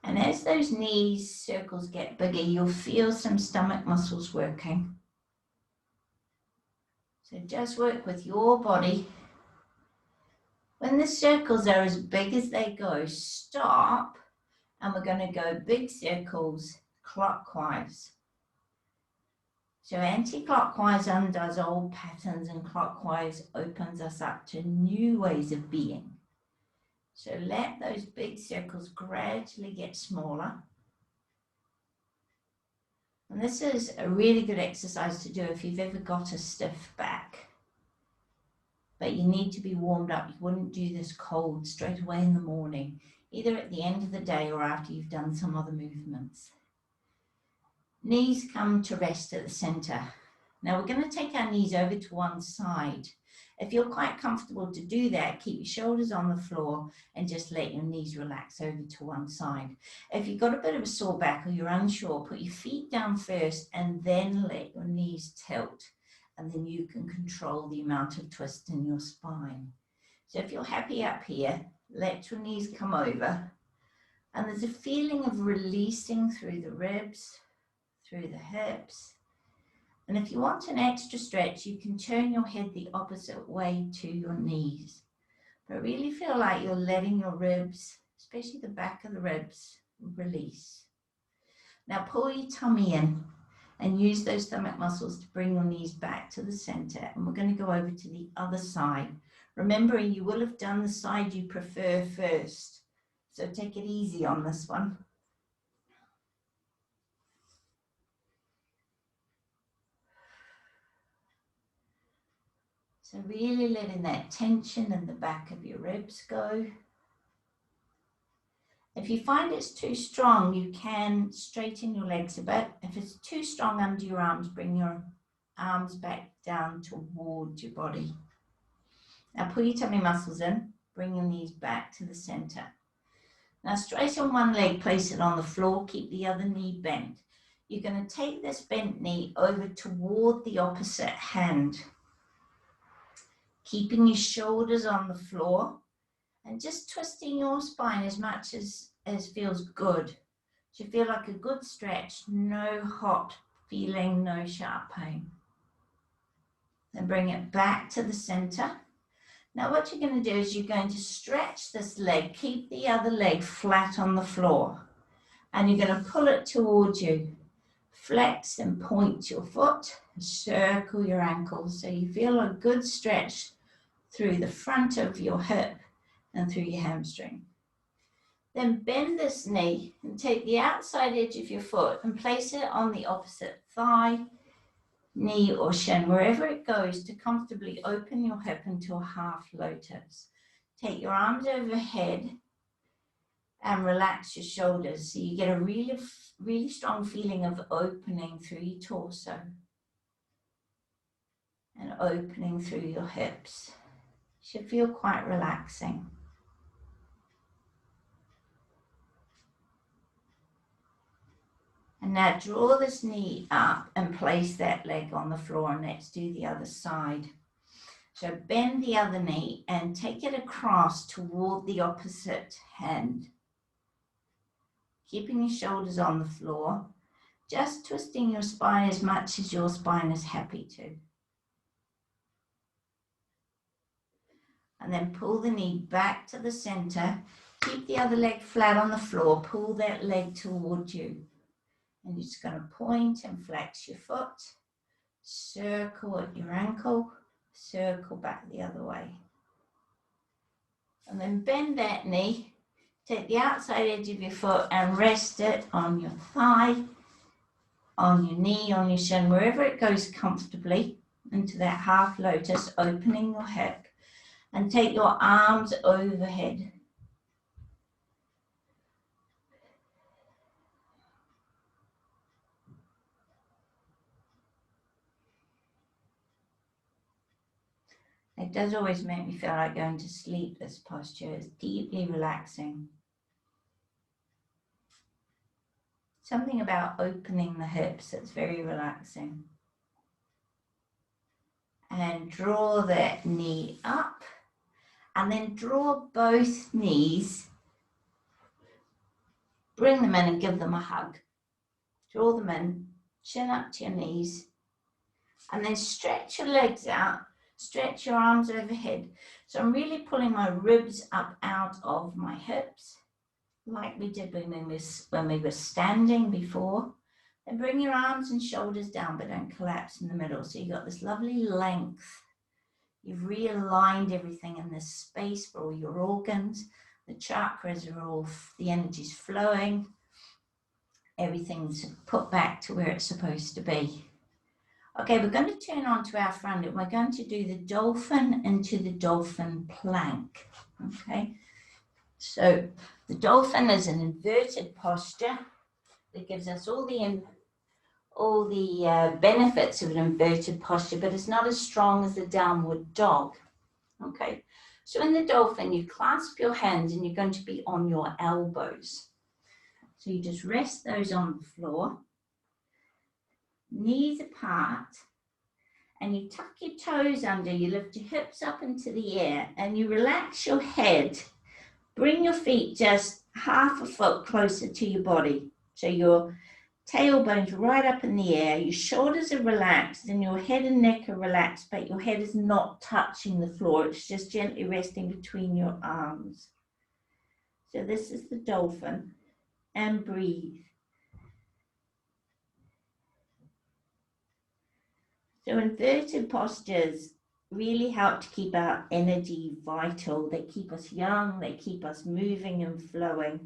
And as those knees circles get bigger, you'll feel some stomach muscles working. So just work with your body. When the circles are as big as they go, stop, and we're going to go big circles clockwise. So anti-clockwise undoes old patterns and clockwise opens us up to new ways of being. So let those big circles gradually get smaller. And this is a really good exercise to do if you've ever got a stiff back. But you need to be warmed up. You wouldn't do this cold straight away in the morning, either at the end of the day or after you've done some other movements. Knees come to rest at the center. Now we're going to take our knees over to one side. If you're quite comfortable to do that, keep your shoulders on the floor and just let your knees relax over to one side. If you've got a bit of a sore back or you're unsure, put your feet down first and then let your knees tilt. And then you can control the amount of twist in your spine. So if you're happy up here, let your knees come over. And there's a feeling of releasing through the ribs, through the hips. And if you want an extra stretch, you can turn your head the opposite way to your knees. But really feel like you're letting your ribs, especially the back of the ribs, release. Now pull your tummy in and use those stomach muscles to bring your knees back to the center. And we're going to go over to the other side. Remembering you will have done the side you prefer first. So take it easy on this one. So really letting that tension in the back of your ribs go. If you find it's too strong, you can straighten your legs a bit. If it's too strong under your arms, bring your arms back down towards your body. Now pull your tummy muscles in, bring your knees back to the center. Now straighten one leg, place it on the floor, keep the other knee bent. You're going to take this bent knee over toward the opposite hand. Keeping your shoulders on the floor and just twisting your spine as much as feels good. So you feel like a good stretch, no hot feeling, no sharp pain. Then bring it back to the center. Now what you're going to do is you're going to stretch this leg, keep the other leg flat on the floor, and you're going to pull it towards you. Flex and point your foot, circle your ankles so you feel a good stretch through the front of your hip and through your hamstring. Then bend this knee and take the outside edge of your foot and place it on the opposite thigh, knee or shin, wherever it goes, to comfortably open your hip into a half lotus. Take your arms overhead and relax your shoulders so you get a really strong feeling of opening through your torso and opening through your hips. Should feel quite relaxing. And now draw this knee up and place that leg on the floor, and let's do the other side. So bend the other knee and take it across toward the opposite hand. Keeping your shoulders on the floor, just twisting your spine as much as your spine is happy to. And then pull the knee back to the center. Keep the other leg flat on the floor. Pull that leg towards you. And you're just going to point and flex your foot. Circle at your ankle. Circle back the other way. And then bend that knee. Take the outside edge of your foot and rest it on your thigh, on your knee, on your shin, wherever it goes comfortably into that half lotus, opening your hip. And take your arms overhead. It does always make me feel like going to sleep, this posture. It's deeply relaxing. Something about opening the hips that's very relaxing. And draw that knee up. And then draw both knees, bring them in and give them a hug. Draw them in, chin up to your knees, and then stretch your legs out, stretch your arms overhead. So I'm really pulling my ribs up out of my hips, like we did when we were standing before. Then bring your arms and shoulders down, but don't collapse in the middle. So you've got this lovely length. You've realigned everything in this space for all your organs. The chakras are all, the energy's flowing. Everything's put back to where it's supposed to be. Okay, we're going to turn onto our front and we're going to do the dolphin into the dolphin plank. Okay, so the dolphin is an inverted posture that gives us all all the benefits of an inverted posture, but it's not as strong as the downward dog. Okay, so in the dolphin, you clasp your hands and you're going to be on your elbows. So you just rest those on the floor, knees apart, and you tuck your toes under, you lift your hips up into the air, and you relax your head. Bring your feet just half a foot closer to your body. So your tailbone's right up in the air, your shoulders are relaxed, and your head and neck are relaxed, but your head is not touching the floor. It's just gently resting between your arms. So this is the dolphin, and breathe. So inverted postures really help to keep our energy vital. They keep us young, they keep us moving and flowing.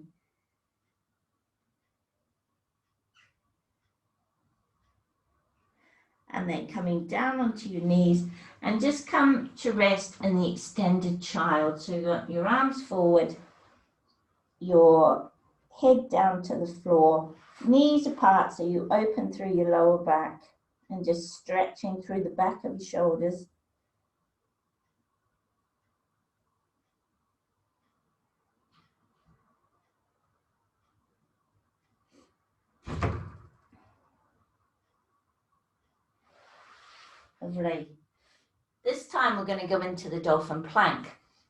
And then coming down onto your knees and just come to rest in the extended child. So you've got your arms forward, your head down to the floor, knees apart so you open through your lower back and just stretching through the back of your shoulders. Lovely. This time we're going to go into the dolphin plank.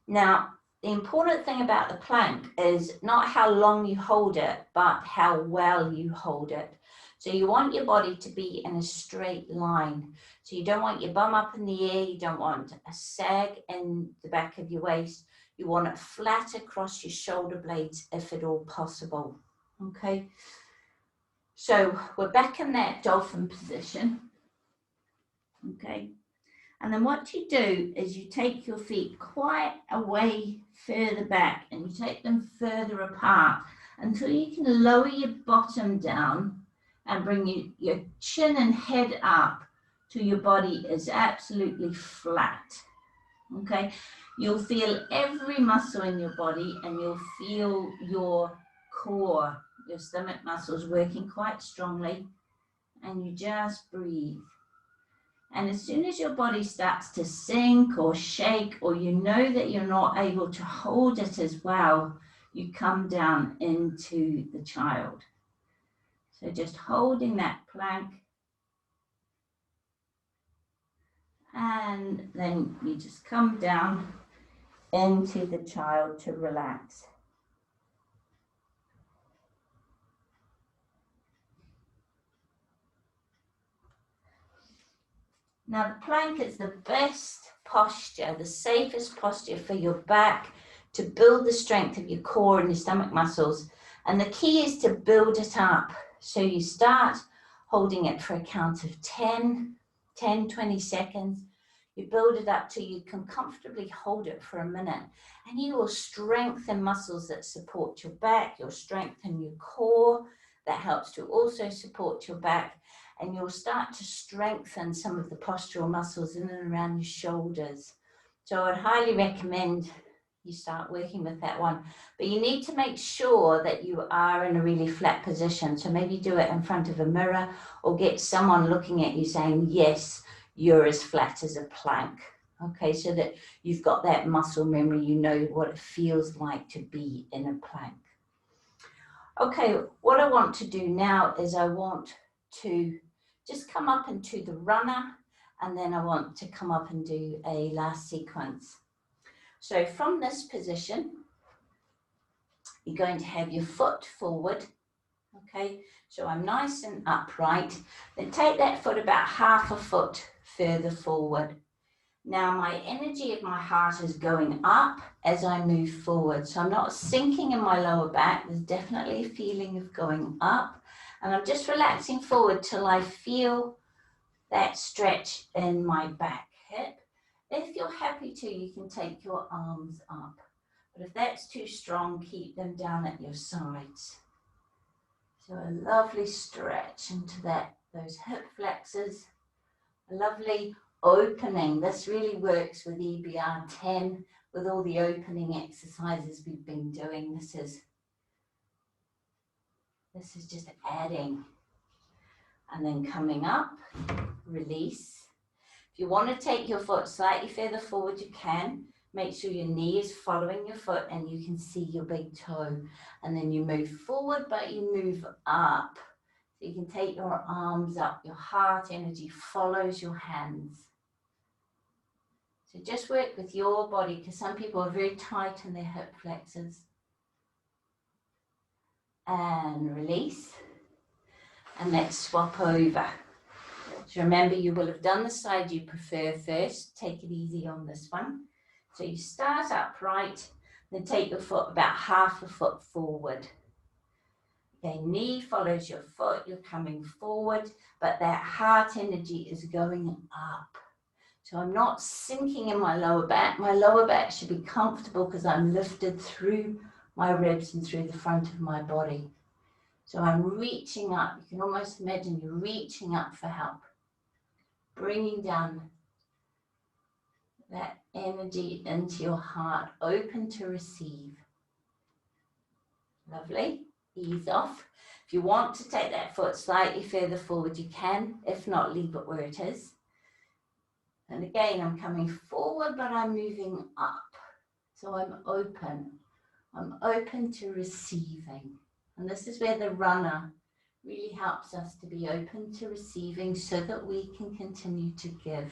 Now, the important thing about the plank is not how long you hold it, but how well you hold it. So you want your body to be in a straight line. So you don't want your bum up in the air, you don't want a sag in the back of your waist. You want it flat across your shoulder blades if at all possible. Okay, so we're back in that dolphin position. Okay. And then what you do is you take your feet quite a way further back and you take them further apart until you can lower your bottom down and bring your chin and head up till your body is absolutely flat. Okay, you'll feel every muscle in your body and you'll feel your core, your stomach muscles working quite strongly, and you just breathe. And as soon as your body starts to sink or shake, or you know that you're not able to hold it as well, you come down into the child. So just holding that plank. And then you just come down into the child to relax. Now the plank is the best posture, the safest posture for your back to build the strength of your core and your stomach muscles. And the key is to build it up. So you start holding it for a count of 10, 20 seconds. You build it up till you can comfortably hold it for a minute. And you will strengthen muscles that support your back. You'll strengthen your core. That helps to also support your back. And you'll start to strengthen some of the postural muscles in and around your shoulders. So I'd highly recommend you start working with that one. But you need to make sure that you are in a really flat position. So maybe do it in front of a mirror or get someone looking at you saying, yes, you're as flat as a plank. Okay, so that you've got that muscle memory, you know what it feels like to be in a plank. Okay, what I want to do now is I want to just come up into the runner, and then I want to come up and do a last sequence. So from this position, you're going to have your foot forward. Okay, so I'm nice and upright. Then take that foot about half a foot further forward. Now my energy of my heart is going up as I move forward. So I'm not sinking in my lower back. There's definitely a feeling of going up. And I'm just relaxing forward till I feel that stretch in my back hip. If you're happy to, you can take your arms up. But if that's too strong, keep them down at your sides. So a lovely stretch into those hip flexors. A lovely opening. This really works with EBR 10, with all the opening exercises we've been doing. This is just adding. And then coming up, release. If you want to take your foot slightly further forward, you can. Make sure your knee is following your foot and you can see your big toe. And then you move forward, but you move up. So you can take your arms up. Your heart energy follows your hands. So just work with your body, because some people are very tight in their hip flexors. And release. And let's swap over. So remember, you will have done the side you prefer first. Take it easy on this one. So you start upright, then take your foot about half a foot forward. Okay, knee follows your foot, you're coming forward, but that heart energy is going up. So I'm not sinking in my lower back. My lower back should be comfortable because I'm lifted through my ribs and through the front of my body. So I'm reaching up. You can almost imagine you're reaching up for help. Bringing down that energy into your heart, open to receive. Lovely. Ease off. If you want to take that foot slightly further forward, you can. If not, leave it where it is. And again, I'm coming forward, but I'm moving up. So I'm open. I'm open to receiving. And this is where the runner really helps us to be open to receiving so that we can continue to give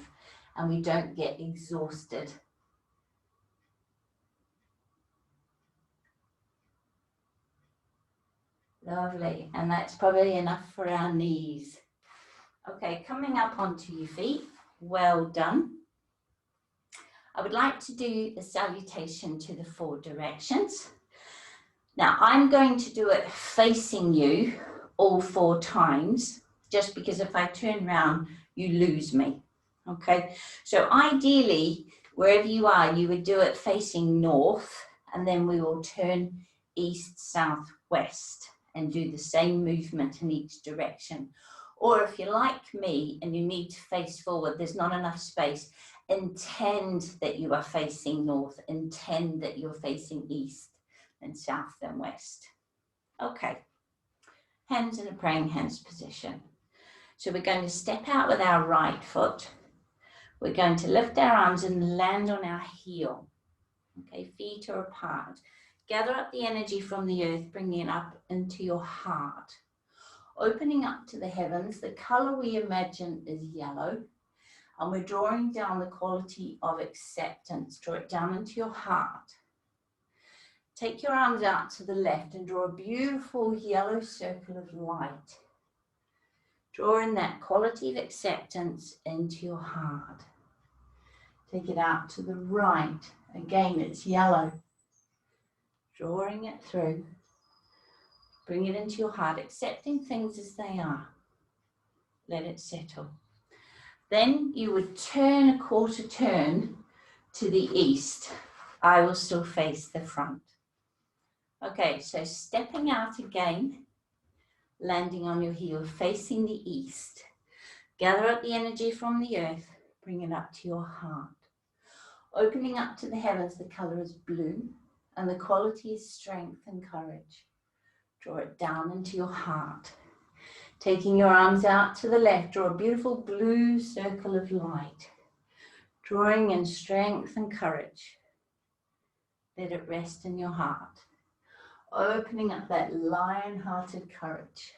and we don't get exhausted. Lovely. And that's probably enough for our knees. Okay, coming up onto your feet. Well done. I would like to do the salutation to the 4 directions. Now, I'm going to do it facing you all 4 times, just because if I turn around, you lose me. Okay, so ideally, wherever you are, you would do it facing north, and then we will turn east, south, west, and do the same movement in each direction. Or if you're like me and you need to face forward, there's not enough space, intend that you are facing north, intend that you're facing east, and south and west. Okay, hands in a praying hands position. So we're going to step out with our right foot. We're going to lift our arms and land on our heel. Okay, feet are apart. Gather up the energy from the earth, bringing it up into your heart. Opening up to the heavens, the color we imagine is yellow. And we're drawing down the quality of acceptance. Draw it down into your heart. Take your arms out to the left and draw a beautiful yellow circle of light. Draw in that quality of acceptance into your heart. Take it out to the right. Again, it's yellow. Drawing it through. Bring it into your heart, accepting things as they are. Let it settle. Then you would turn a quarter turn to the east. I will still face the front. Okay, so stepping out again, landing on your heel, facing the east. Gather up the energy from the earth, bring it up to your heart. Opening up to the heavens, the color is blue, and the quality is strength and courage. Draw it down into your heart. Taking your arms out to the left, draw a beautiful blue circle of light. Drawing in strength and courage. Let it rest in your heart. Opening up that lion-hearted courage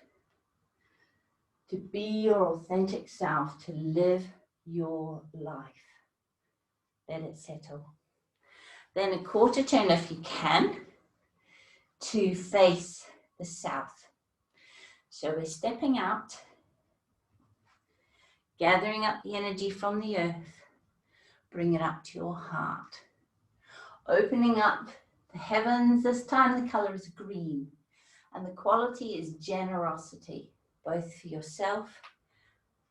to be your authentic self, to live your life. Let it settle. Then a quarter turn, if you can, to face the south. So we're stepping out, gathering up the energy from the earth, bring it up to your heart. Opening up the heavens, this time the color is green, and the quality is generosity, both for yourself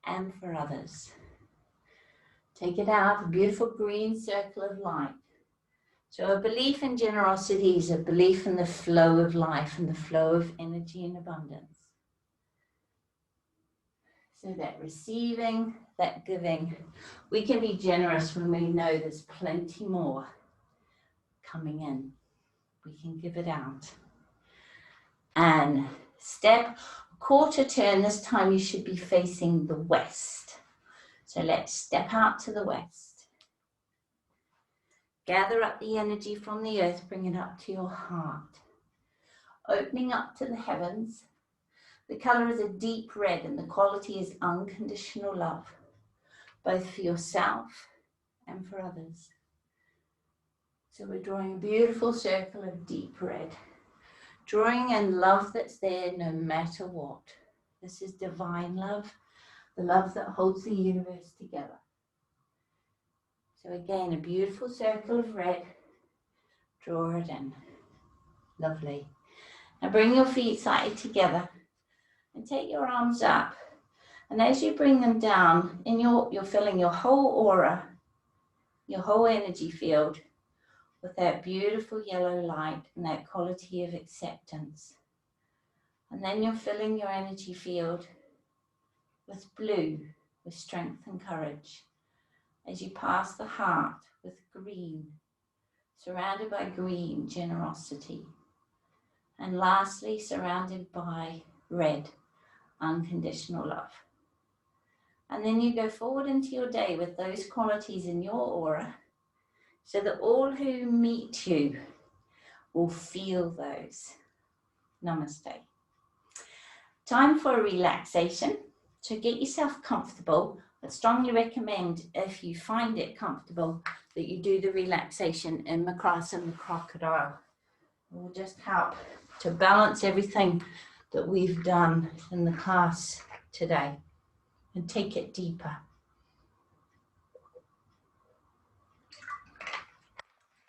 and for others. Take it out, a beautiful green circle of light. So a belief in generosity is a belief in the flow of life and the flow of energy and abundance. So that receiving, that giving, we can be generous when we know there's plenty more coming in. We can give it out. And step Quarter turn, this time you should be facing the west. So let's step out to the west. Gather up the energy from the earth, bring it up to your heart. Opening up to the heavens. The color is a deep red and the quality is unconditional love, both for yourself and for others. So we're drawing a beautiful circle of deep red, drawing in love that's there no matter what. This is divine love, the love that holds the universe together. So again, a beautiful circle of red, draw it in. Lovely. Now bring your feet slightly together and take your arms up. And as you bring them down, you're filling your whole aura, your whole energy field with that beautiful yellow light and that quality of acceptance. And then you're filling your energy field with blue, with strength and courage. As you pass the heart with green, surrounded by green, generosity. And lastly, surrounded by red, unconditional love. And then you go forward into your day with those qualities in your aura so that all who meet you will feel those. Namaste. Time for a relaxation. So get yourself comfortable. I strongly recommend, if you find it comfortable, that you do the relaxation in Makrasana Crocodile. It will just help to balance everything that we've done in the class today and take it deeper.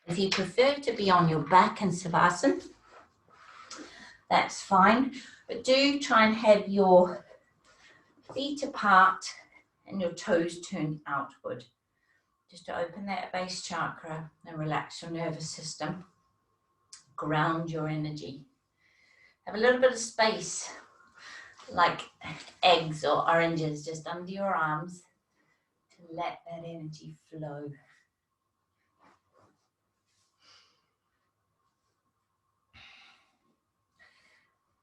If you prefer to be on your back in Savasana, that's fine, but do try and have your feet apart and your toes turned outward, just to open that base chakra and relax your nervous system, ground your energy. Have a little bit of space, like eggs or oranges, just under your arms to let that energy flow.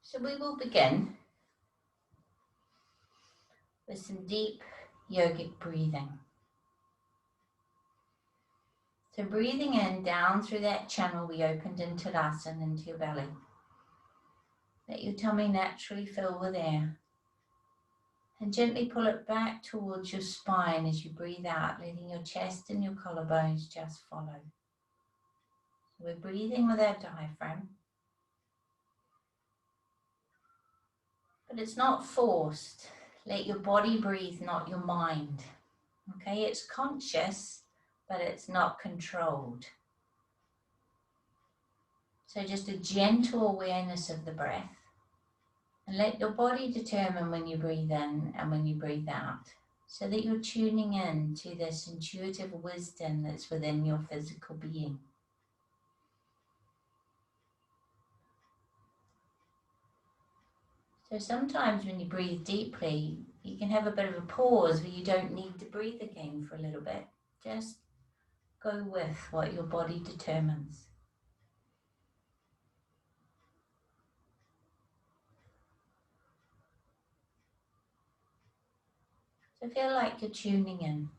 So we will begin with some deep yogic breathing. So breathing in down through that channel we opened in Tadasana into your belly. Let your tummy naturally fill with air. And gently pull it back towards your spine as you breathe out, letting your chest and your collarbones just follow. So we're breathing with our diaphragm. But it's not forced. Let your body breathe, not your mind. Okay, it's conscious, but it's not controlled. So just a gentle awareness of the breath. And let your body determine when you breathe in and when you breathe out, so that you're tuning in to this intuitive wisdom that's within your physical being. So sometimes when you breathe deeply, you can have a bit of a pause where you don't need to breathe again for a little bit. Just go with what your body determines. So feel like you're tuning in.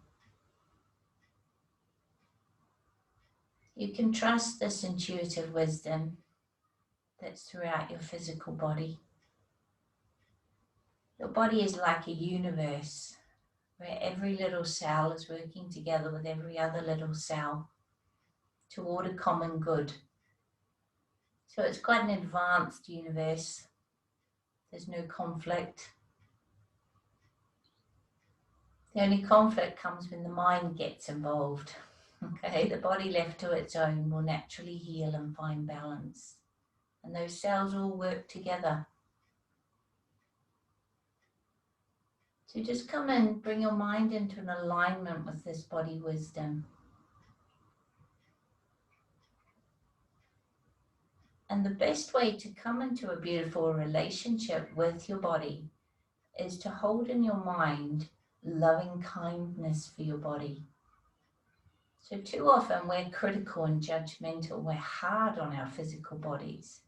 You can trust this intuitive wisdom that's throughout your physical body. Your body is like a universe where every little cell is working together with every other little cell toward a common good. So it's quite an advanced universe. There's no conflict. The only conflict comes when the mind gets involved. Okay, the body left to its own will naturally heal and find balance. And those cells all work together. So just come and bring your mind into an alignment with this body wisdom. And the best way to come into a beautiful relationship with your body is to hold in your mind loving kindness for your body. So too often we're critical and judgmental, we're hard on our physical bodies.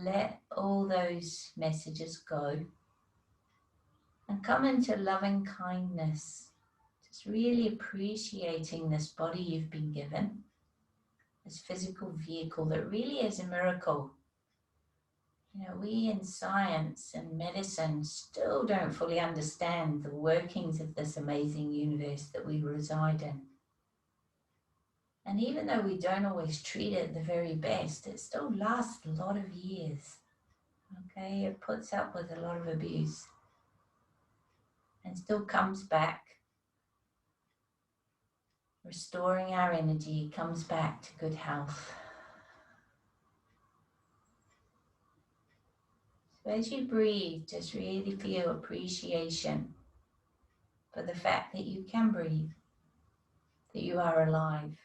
let all those messages go and come into loving kindness. Just really appreciating this body you've been given, this physical vehicle that really is a miracle. You know, we in science and medicine still don't fully understand the workings of this amazing universe that we reside in. And even though we don't always treat it the very best, it still lasts a lot of years. Okay, it puts up with a lot of abuse and still comes back, restoring our energy, comes back to good health. So as you breathe, just really feel appreciation for the fact that you can breathe, that you are alive.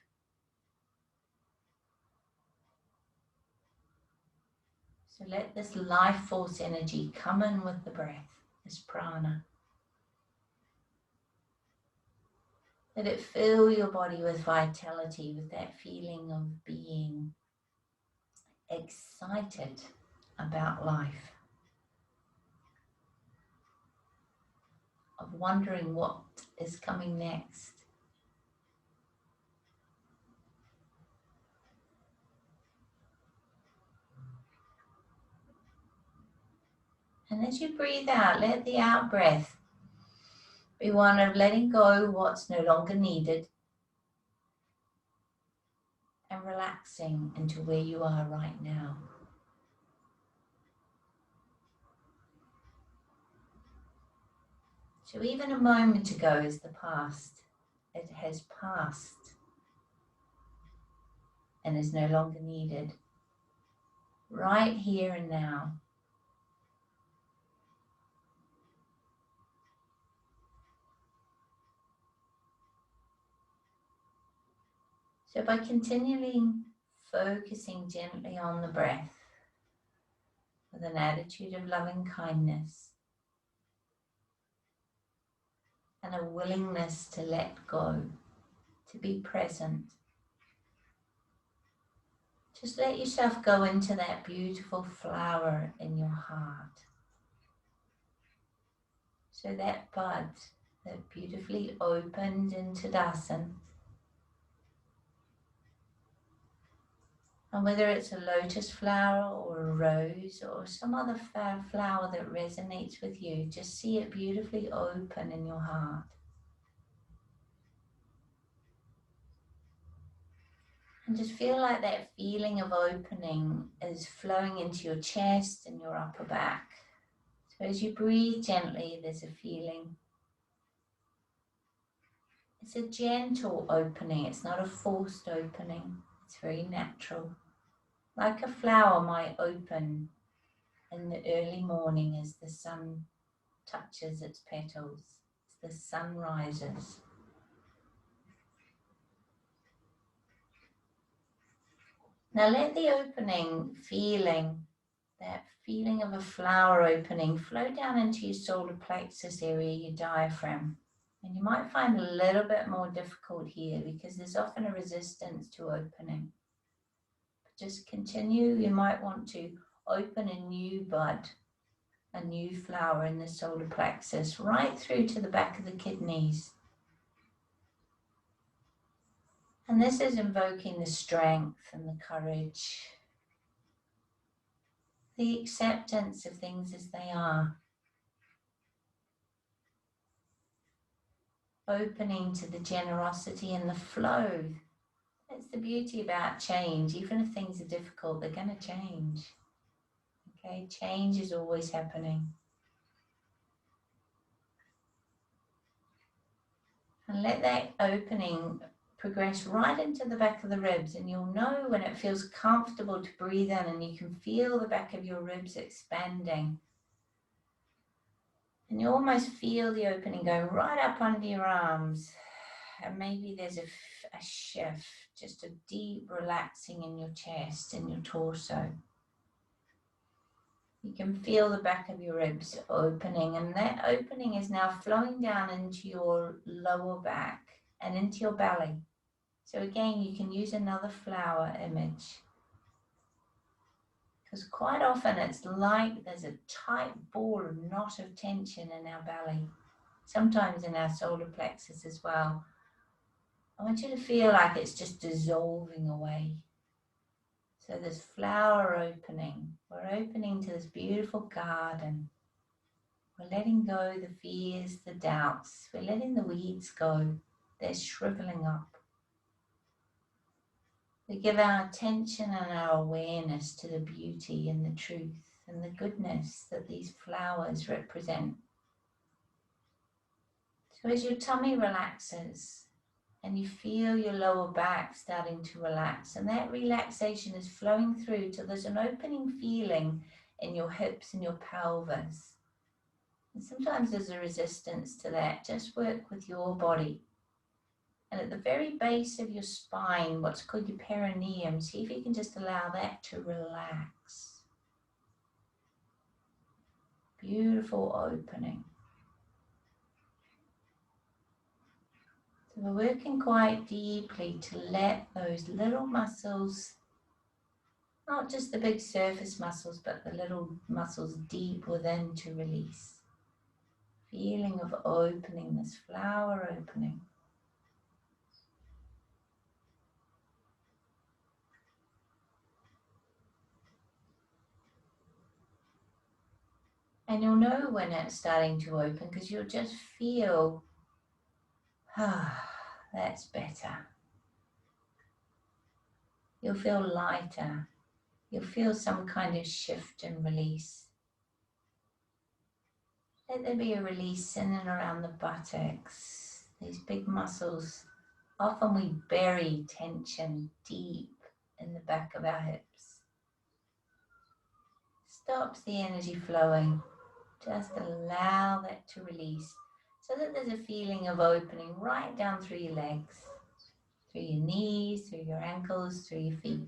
So let this life force energy come in with the breath, this prana. Let it fill your body with vitality, with that feeling of being excited about life, of wondering what is coming next. And as you breathe out, let the out breath be one of letting go what's no longer needed and relaxing into where you are right now. So even a moment ago is the past. It has passed and is no longer needed. Right here and now. So by continually focusing gently on the breath with an attitude of loving kindness and a willingness to let go, to be present, just let yourself go into that beautiful flower in your heart. So that bud that beautifully opened in Tadasana, and whether it's a lotus flower or a rose or some other flower that resonates with you, just see it beautifully open in your heart. And just feel like that feeling of opening is flowing into your chest and your upper back. So as you breathe gently, there's a feeling. It's a gentle opening, it's not a forced opening. It's very natural. Like a flower might open in the early morning as the sun touches its petals, as the sun rises. Now let the opening feeling, that feeling of a flower opening, flow down into your solar plexus area, your diaphragm. And you might find a little bit more difficult here because there's often a resistance to opening. Just continue. You might want to open a new bud, a new flower in the solar plexus, right through to the back of the kidneys. And this is invoking the strength and the courage, the acceptance of things as they are. Opening to the generosity and the flow. That's the beauty about change. Even if things are difficult, they're going to change. Okay, change is always happening. And let that opening progress right into the back of the ribs, and you'll know when it feels comfortable to breathe in and you can feel the back of your ribs expanding. And you almost feel the opening going right up under your arms. And maybe there's a shift, just a deep relaxing in your chest and your torso. You can feel the back of your ribs opening, and that opening is now flowing down into your lower back and into your belly. So again, you can use another flower image. Because quite often it's like there's a tight ball or knot of tension in our belly, sometimes in our solar plexus as well. I want you to feel like it's just dissolving away. So this flower opening, we're opening to this beautiful garden. We're letting go the fears, the doubts. We're letting the weeds go. They're shriveling up. We give our attention and our awareness to the beauty and the truth and the goodness that these flowers represent. So as your tummy relaxes and you feel your lower back starting to relax, and that relaxation is flowing through till there's an opening feeling in your hips and your pelvis. And sometimes there's a resistance to that. Just work with your body. And at the very base of your spine, what's called your perineum, see if you can just allow that to relax. Beautiful opening. So we're working quite deeply to let those little muscles, not just the big surface muscles, but the little muscles deep within, to release. Feeling of opening, this flower opening. And you'll know when it's starting to open because you'll just feel, that's better. You'll feel lighter. You'll feel some kind of shift and release. Let there be a release in and around the buttocks. These big muscles, often we bury tension deep in the back of our hips. Stops the energy flowing. Just allow that to release so that there's a feeling of opening right down through your legs, through your knees, through your ankles, through your feet.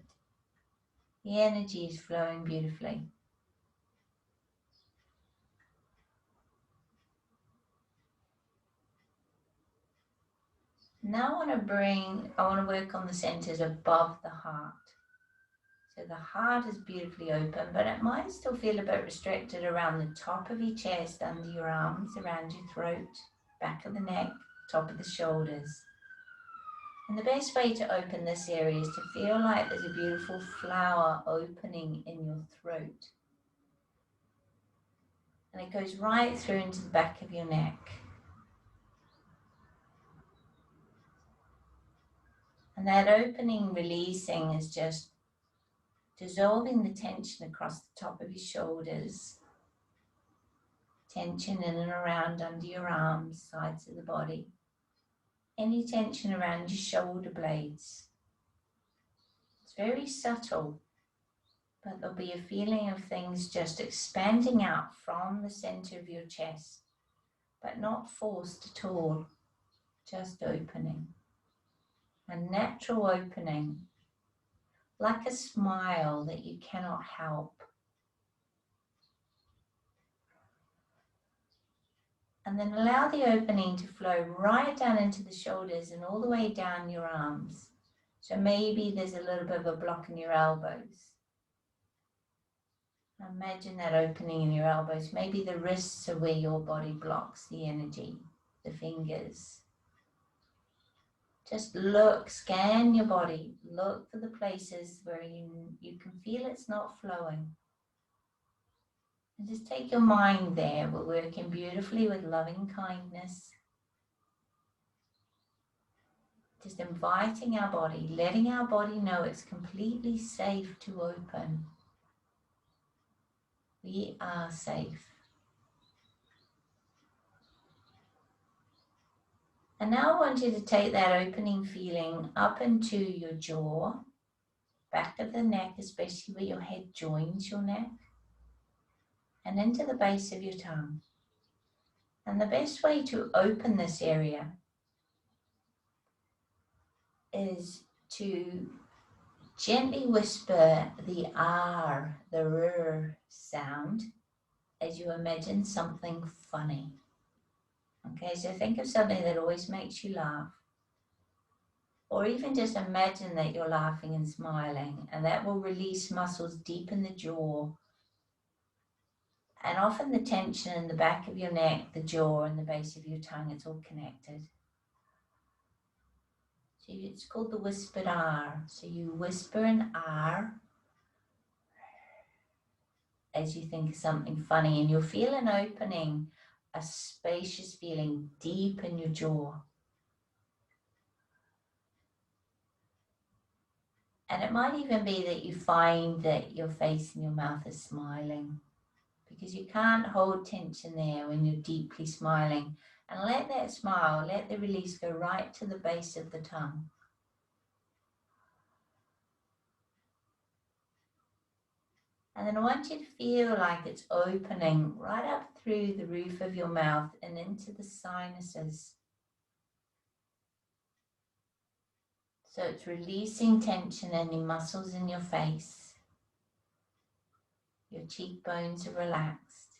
The energy is flowing beautifully. Now I want to work on the centers above the heart. So the heart is beautifully open, but it might still feel a bit restricted around the top of your chest, under your arms, around your throat, back of the neck, top of the shoulders. And the best way to open this area is to feel like there's a beautiful flower opening in your throat. And it goes right through into the back of your neck. And that opening, releasing, is just dissolving the tension across the top of your shoulders, tension in and around under your arms, sides of the body, any tension around your shoulder blades. It's very subtle, but there'll be a feeling of things just expanding out from the center of your chest, but not forced at all, just opening. A natural opening, like a smile that you cannot help. And then allow the opening to flow right down into the shoulders and all the way down your arms. So maybe there's a little bit of a block in your elbows. Imagine that opening in your elbows. Maybe the wrists are where your body blocks the energy, the fingers. Just look, scan your body, look for the places where you can feel it's not flowing. And just take your mind there. We're working beautifully with loving kindness. Just inviting our body, letting our body know it's completely safe to open. We are safe. And now I want you to take that opening feeling up into your jaw, back of the neck, especially where your head joins your neck, and into the base of your tongue. And the best way to open this area is to gently whisper the R, the R sound, as you imagine something funny. Okay, so think of something that always makes you laugh, Or even just imagine that you're laughing and smiling, and that will release muscles deep in the jaw. And often the tension in the back of your neck, the jaw, and the base of your tongue, it's all connected. So it's called the whispered R. So you whisper an R as you think of something funny, and you'll feel an opening, a spacious feeling deep in your jaw. And it might even be that you find that your face and your mouth is smiling, because you can't hold tension there when you're deeply smiling. And let that smile, let the release go right to the base of the tongue. And then I want you to feel like it's opening right up through the roof of your mouth and into the sinuses. So it's releasing tension in any muscles in your face. Your cheekbones are relaxed.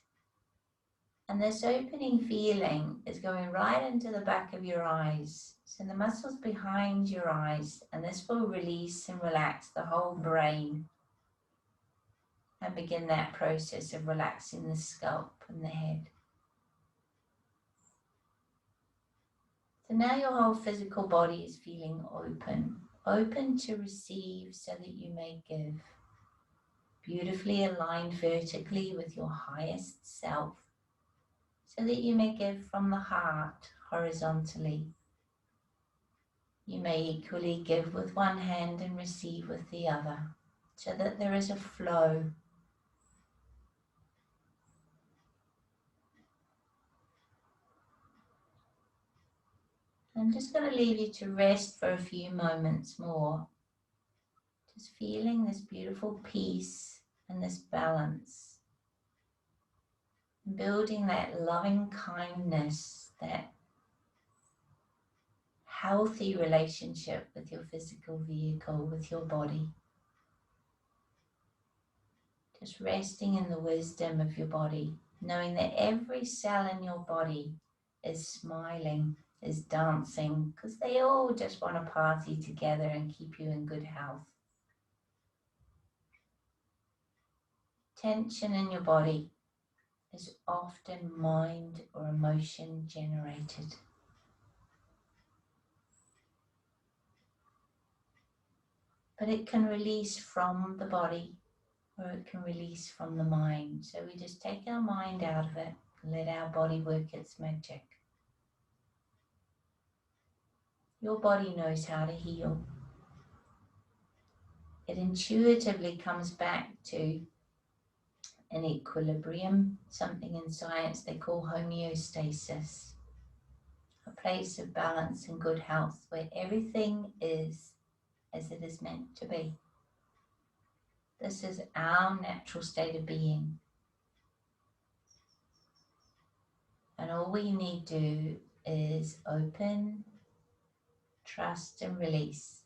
And this opening feeling is going right into the back of your eyes. So the muscles behind your eyes, and this will release and relax the whole brain. And begin that process of relaxing the scalp and the head. So now your whole physical body is feeling open. Open to receive so that you may give. Beautifully aligned vertically with your highest self, so that you may give from the heart horizontally. You may equally give with one hand and receive with the other, so that there is a flow. I'm just going to leave you to rest for a few moments more, just feeling this beautiful peace and this balance, and building that loving kindness, that healthy relationship with your physical vehicle, with your body. Just resting in the wisdom of your body, knowing that every cell in your body is smiling, is dancing, because they all just want to party together and keep you in good health. Tension in your body is often mind or emotion generated. But it can release from the body, or it can release from the mind. So we just take our mind out of it and let our body work its magic. Your body knows how to heal. It intuitively comes back to an equilibrium, something in science they call homeostasis, a place of balance and good health where everything is as it is meant to be. This is our natural state of being. And all we need to do is open, trust and release.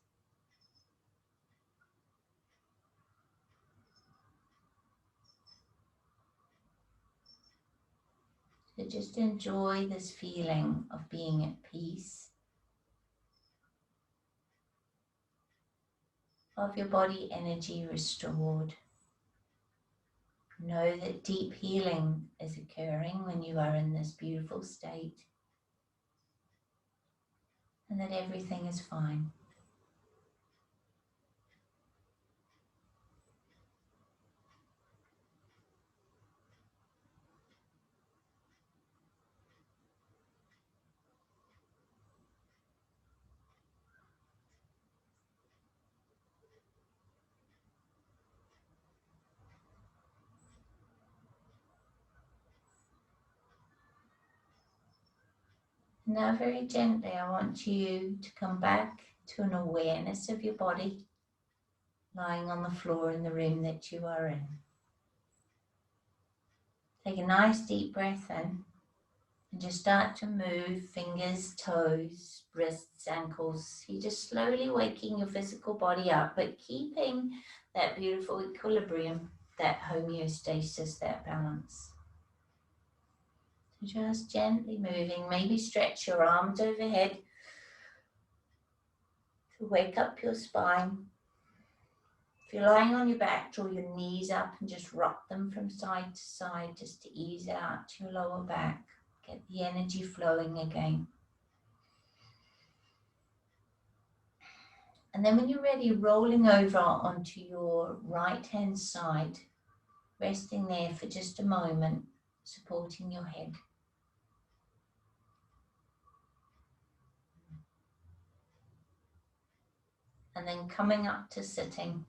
So just enjoy this feeling of being at peace, of your body energy restored. Know that deep healing is occurring when you are in this beautiful state, and that everything is fine. Now very gently I want you to come back to an awareness of your body lying on the floor in the room that you are in. Take a nice deep breath in and just start to move fingers, toes, wrists, ankles. You're just slowly waking your physical body up, but keeping that beautiful equilibrium, that homeostasis, that balance. Just gently moving, maybe stretch your arms overhead. to wake up your spine. If you're lying on your back, draw your knees up and just rock them from side to side just to ease out your lower back. Get the energy flowing again. And then when you're ready, rolling over onto your right hand side, resting there for just a moment, supporting your head. And then coming up to sitting.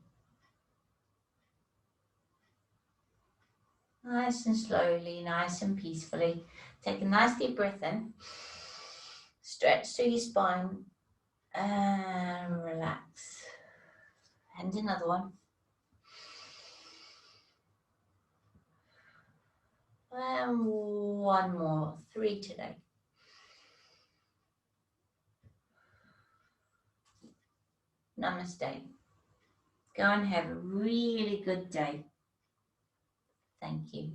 Nice and slowly, nice and peacefully. Take a nice deep breath in. Stretch through your spine and relax. And another one. And one more. 3 today. Namaste. Go and have a really good day. Thank you.